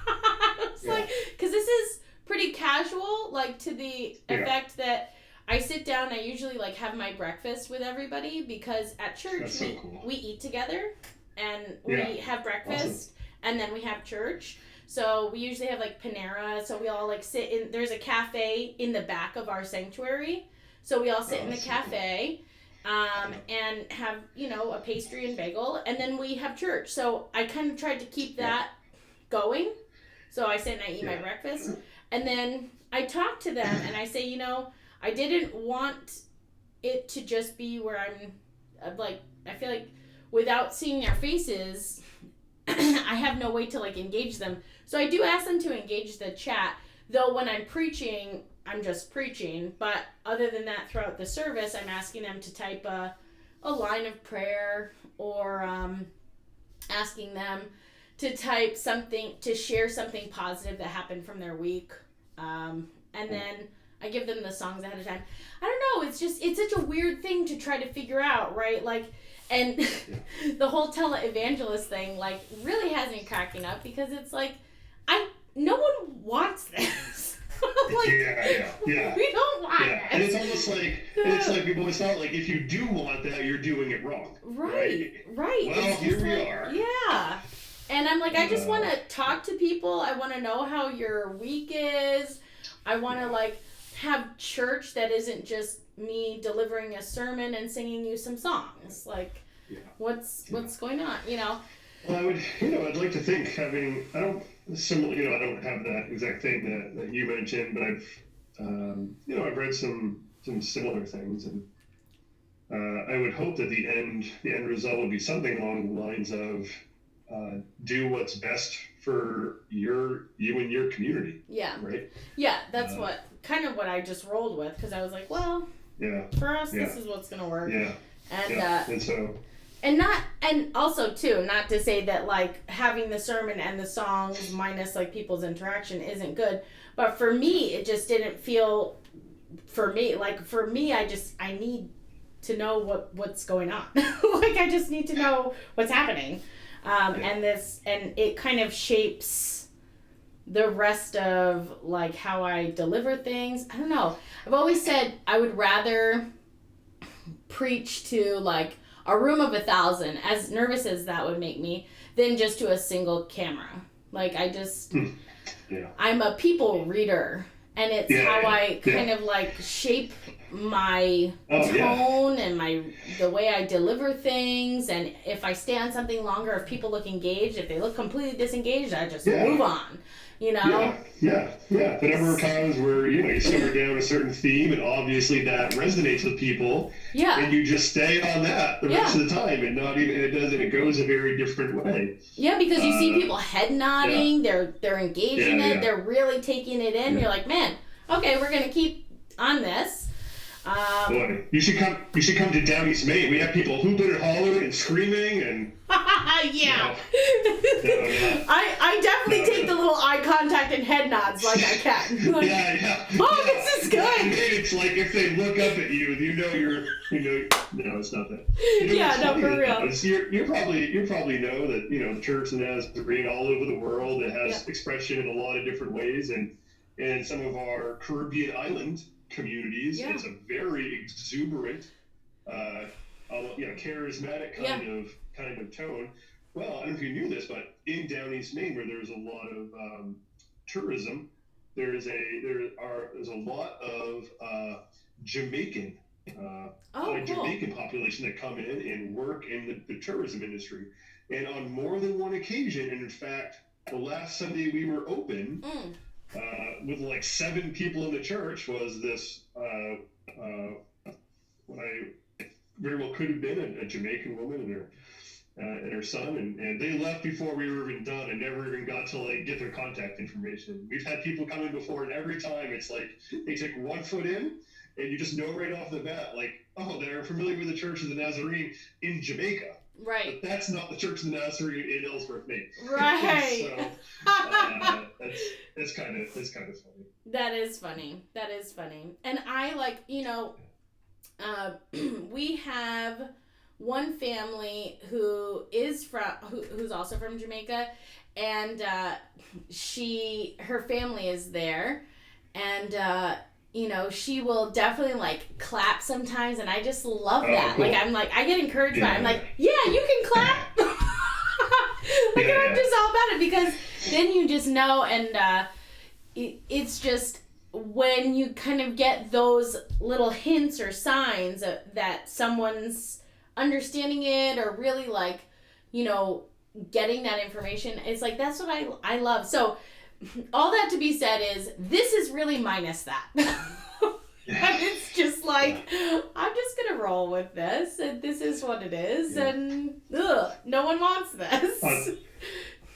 I was like, because this is pretty casual, like to the effect that I sit down, I usually like have my breakfast with everybody, because at church we eat together and we have breakfast and then we have church. So we usually have like Panera, so we all like sit in, there's a cafe in the back of our sanctuary. So we all sit in the cafe and have, a pastry and bagel, and then we have church. So I kind of tried to keep that going. So I sit and I eat my breakfast, and then I talk to them and I say, I didn't want it to just be where I'm like, I feel like without seeing their faces, I have no way to like engage them. So I do ask them to engage the chat, though when I'm preaching, I'm just preaching. But other than that, throughout the service, I'm asking them to type a line of prayer, or asking them to type something, to share something positive that happened from their week. And then I give them the songs ahead of time. I don't know, it's such a weird thing to try to figure out, right? Like, and the whole televangelist thing, like, really has me cracking up, because it's like, no one wants this. Like, yeah. we don't want it. And it's almost like people always thought, like, if you do want that, you're doing it wrong. Right. Well, here we are. Yeah. And I'm like, I just want to talk to people. I want to know how your week is. I want to, like, have church that isn't just me delivering a sermon and singing you some songs. Like, what's going on, you know? Well, I'd like to think I don't have that exact thing that you mentioned, but I've read some similar things, and I would hope that the end result would be something along the lines of do what's best for you and your community. Yeah. Right. Yeah, that's what I just rolled with, because I was like, well, for us, this is what's gonna work. Yeah. And so. And also too, not to say that like having the sermon and the songs minus like people's interaction isn't good, but for me it just didn't feel. For me, I need to know what's going on. Like I just need to know what's happening, and it kind of shapes the rest of like how I deliver things. I don't know. I've always said I would rather preach to like a room of 1,000, as nervous as that would make me, than just to a single camera. Like I just, I'm a people reader, and it's how I kind of like shape my tone and the way I deliver things. And if I stay on something longer, if people look engaged, if they look completely disengaged, I just move on. You know? Yeah. But there are times where, you simmer down a certain theme and obviously that resonates with people. Yeah. And you just stay on that the rest of the time, and it goes a very different way. Yeah, because you see people head nodding, they're engaged in it, they're really taking it in. You're like, man, okay, we're gonna keep on this. Boy, you should come to Down East Maine. We have people hooping and hollering and screaming and. I definitely take the little eye contact and head nods like I can. Like, this is good. And it's like if they look up at you, no, it's not that. For real. You probably know that the church that has Nazarene all over the world. It has expression in a lot of different ways, and some of our Caribbean island communities, it's a very exuberant, charismatic kind of tone. Well, I don't know if you knew this, but in Down East Maine, where there's a lot of tourism, there's a lot of Jamaican Jamaican population that come in and work in the tourism industry. And on more than one occasion, and in fact, the last Sunday we were open, with like 7 people in the church, was this what I very well could have been a Jamaican woman and her son, and they left before we were even done and never even got to like get their contact information. We've had people come in before, and every time it's like they take 1 foot in, and you just know right off the bat, like, oh, they're familiar with the Church of the Nazarene in Jamaica. Right. But that's not the Church of the Nazarene in Ellsworth, Maine. Right. So that's kind of funny. That is funny. And I like, we have one family who's also from Jamaica, and her family is there, and she will definitely like clap sometimes, and I just love that. Cool. Like I'm like, I get encouraged by it. I'm like, yeah, you can clap. I'm just all about it, because then you just know, and it's just when you kind of get those little hints or signs that someone's understanding it, or really like, getting that information. It's like, that's what I love. So all that to be said is, this is really minus that. And it's just like, I'm just going to roll with this, and this is what it is, and no one wants this.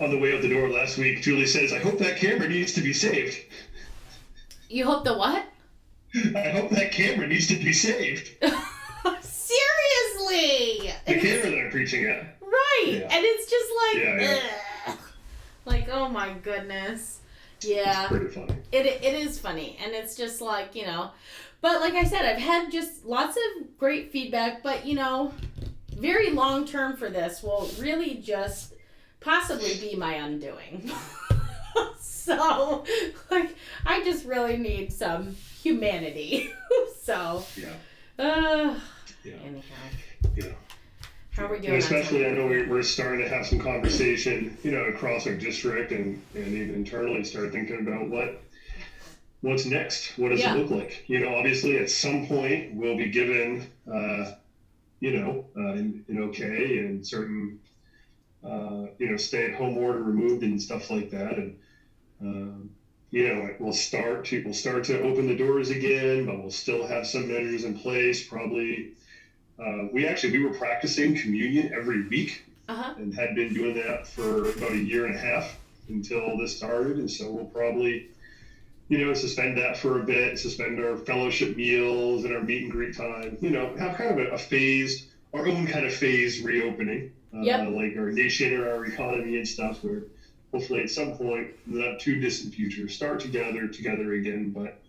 On the way out the door last week, Julie says, I hope that camera needs to be saved. You hope the what? I hope that camera needs to be saved. Seriously! The camera that I'm preaching at. Right, and it's just like, like, oh my goodness. Yeah. It's pretty funny. It is funny, and it's just like, but like I said, I've had just lots of great feedback, but very long term for this will really just possibly be my undoing. So, like, I just really need some humanity. So, Yeah. anyhow. Yeah. How are we doing? And especially, I know we're starting to have some conversation, across our district and even internally start thinking about what's next. What does it look like? Obviously at some point we'll be given, an okay and certain, stay-at-home order removed and stuff like that. And, we'll start to open the doors again, but we'll still have some measures in place. Probably, we were practicing communion every week and had been doing that for about a year and a half until this started. And so we'll probably, suspend that for a bit, suspend our fellowship meals and our meet and greet time, have kind of our own kind of phased reopening, like our nation or our economy and stuff, where hopefully at some point in the not too distant future, start to gather together again, but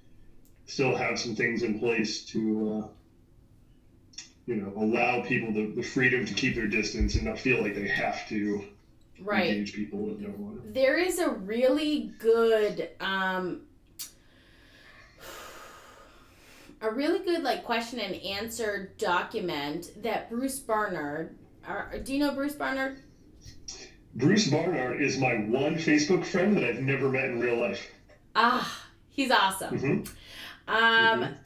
still have some things in place to, allow people the freedom to keep their distance and not feel like they have to engage people that don't want to. There is a really good, like question and answer document that Bruce Barnard, do you know Bruce Barnard? Bruce Barnard is my one Facebook friend that I've never met in real life. He's awesome.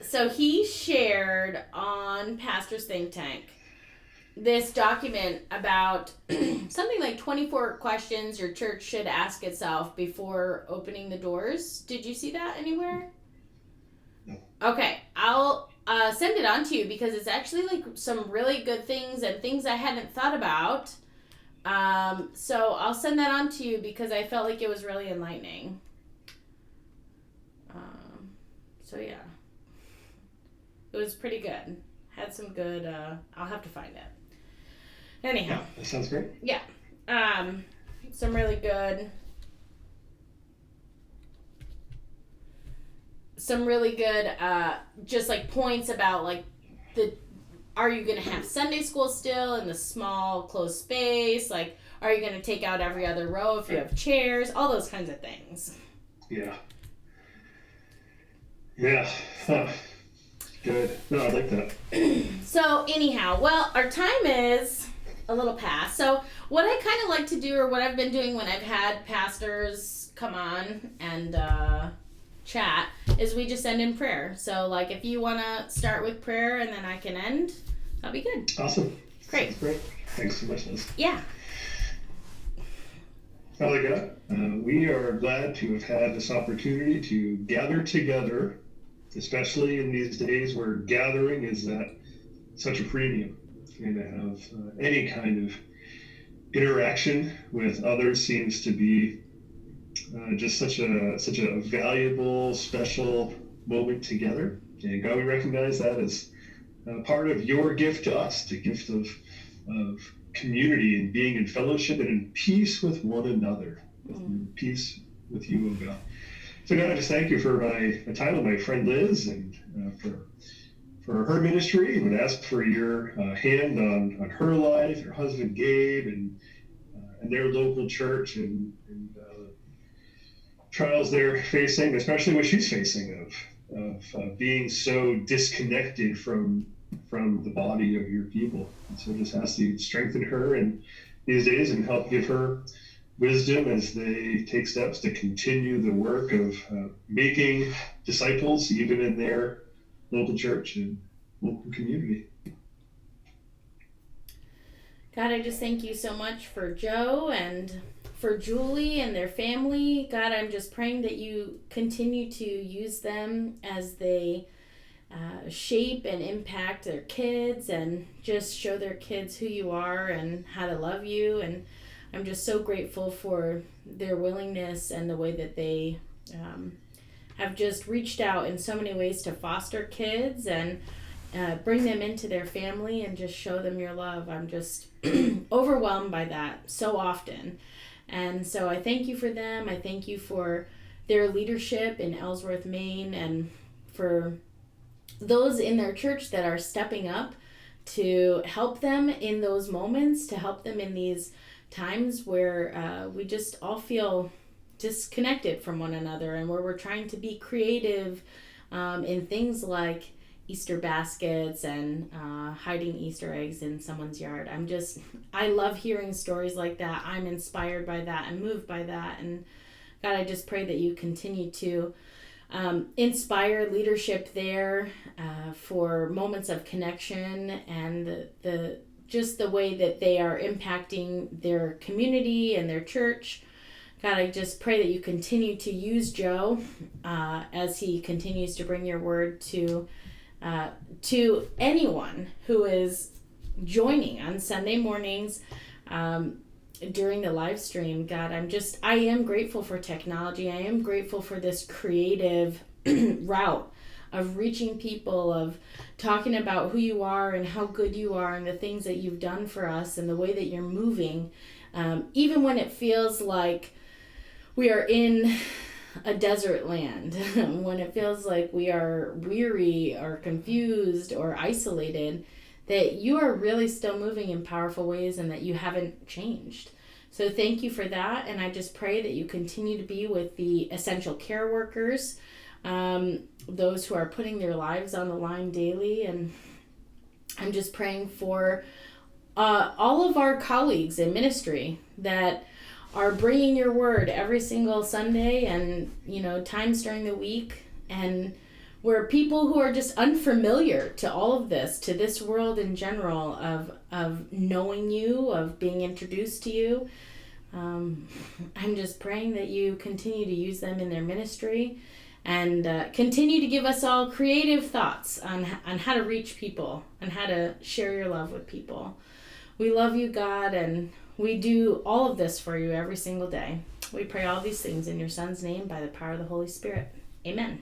So he shared on Pastor's Think Tank this document about something like 24 questions your church should ask itself before opening the doors. Did you see that anywhere? No. Okay, I'll send it on to you because it's actually like some really good things and things I hadn't thought about. So I'll send that on to you because I felt like it was really enlightening. So yeah, it was pretty good. Had some good, I'll have to find it. Anyhow. Yeah, that sounds great. Yeah. Some really good, just like points about like are you going to have Sunday school still in the small closed space? Like, are you going to take out every other row if you have chairs? All those kinds of things. Yeah. Yeah. Good. No, I like that. So anyhow, well, our time is a little past. So what I kind of like to do, or what I've been doing when I've had pastors come on and chat, is we just end in prayer. So like if you want to start with prayer and then I can end, that'll be good. Awesome. Great. Sounds great. Thanks so much, Liz. Yeah. Father God, we are glad to have had this opportunity to gather together, especially in these days where gathering is at such a premium, and to have any kind of interaction with others seems to be just such a valuable, special moment together. And God, we recognize that as part of your gift to us, the gift of community and being in fellowship and in peace with one another, in peace with you, O God. So God, I just thank you for my time with my friend Liz and for her ministry, and would ask for your hand on her life, her husband Gabe, and their local church, and trials they're facing, especially what she's facing of being so disconnected from the body of your people. And so just ask you to strengthen her in these days and help give her wisdom as they take steps to continue the work of making disciples, even in their local church and local community. God, I just thank you so much for Joe and for Julie and their family. God, I'm just praying that you continue to use them as they shape and impact their kids and just show their kids who you are and how to love you. And I'm just so grateful for their willingness and the way that they have just reached out in so many ways to foster kids and bring them into their family and just show them your love. I'm just overwhelmed by that so often. And so I thank you for them. I thank you for their leadership in Ellsworth, Maine, and for those in their church that are stepping up to help them in those moments, to help them in these times where we just all feel disconnected from one another, and where we're trying to be creative in things like Easter baskets and hiding Easter eggs in someone's yard. I love hearing stories like that. I'm inspired by that and moved by that. And God, I just pray that you continue to inspire leadership there for moments of connection, and the way that they are impacting their community and their church. God, I just pray that you continue to use Joe as he continues to bring your word to anyone who is joining on Sunday mornings during the live stream. God, I am grateful for technology. I am grateful for this creative route of reaching people, of talking about who you are and how good you are and the things that you've done for us and the way that you're moving. Even when it feels like we are in a desert land, when it feels like we are weary or confused or isolated, that you are really still moving in powerful ways and that you haven't changed. So thank you for that. And I just pray that you continue to be with the essential care workers, those who are putting their lives on the line daily. And I'm just praying for all of our colleagues in ministry that are bringing your word every single Sunday and, times during the week, and where people who are just unfamiliar to all of this, to this world in general, of knowing you, of being introduced to you, I'm just praying that you continue to use them in their ministry and continue to give us all creative thoughts on how to reach people and how to share your love with people. We love you, God, and we do all of this for you every single day. We pray all these things in your Son's name by the power of the Holy Spirit. Amen.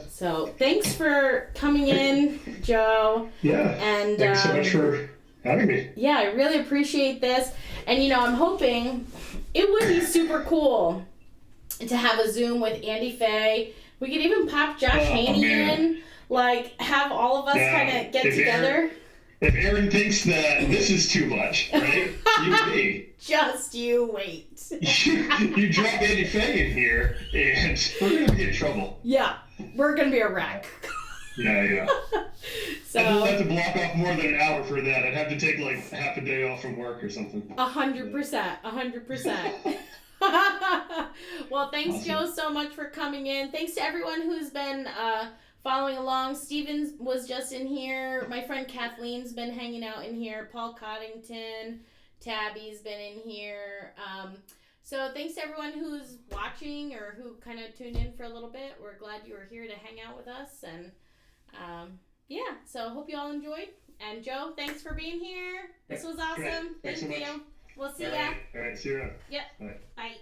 So thanks for coming in, Joe. Yeah. And thanks so much for having me. Yeah, I really appreciate this. And I'm hoping it would be super cool to have a Zoom with Andy Fay. We could even pop Josh Haney in, have all of us kind of get together. If Aaron thinks that this is too much, right? You and me. Just you wait. you drop Andy Fay in here, and we're going to be in trouble. Yeah, we're going to be a wreck. Yeah. So I'd have to block off more than an hour for that. I'd have to take half a day off from work or something. 100%. Well, thanks, awesome. Joe, so much for coming in. Thanks to everyone who's been following along. Steven was just in here. My friend Kathleen's been hanging out in here. Paul Coddington, Tabby's been in here. So thanks to everyone who's watching or who kind of tuned in for a little bit. We're glad you were here to hang out with us. And so hope you all enjoyed. And Joe, thanks for being here. This was awesome. Thank you. We'll see ya. All right, see you. Yep. Bye.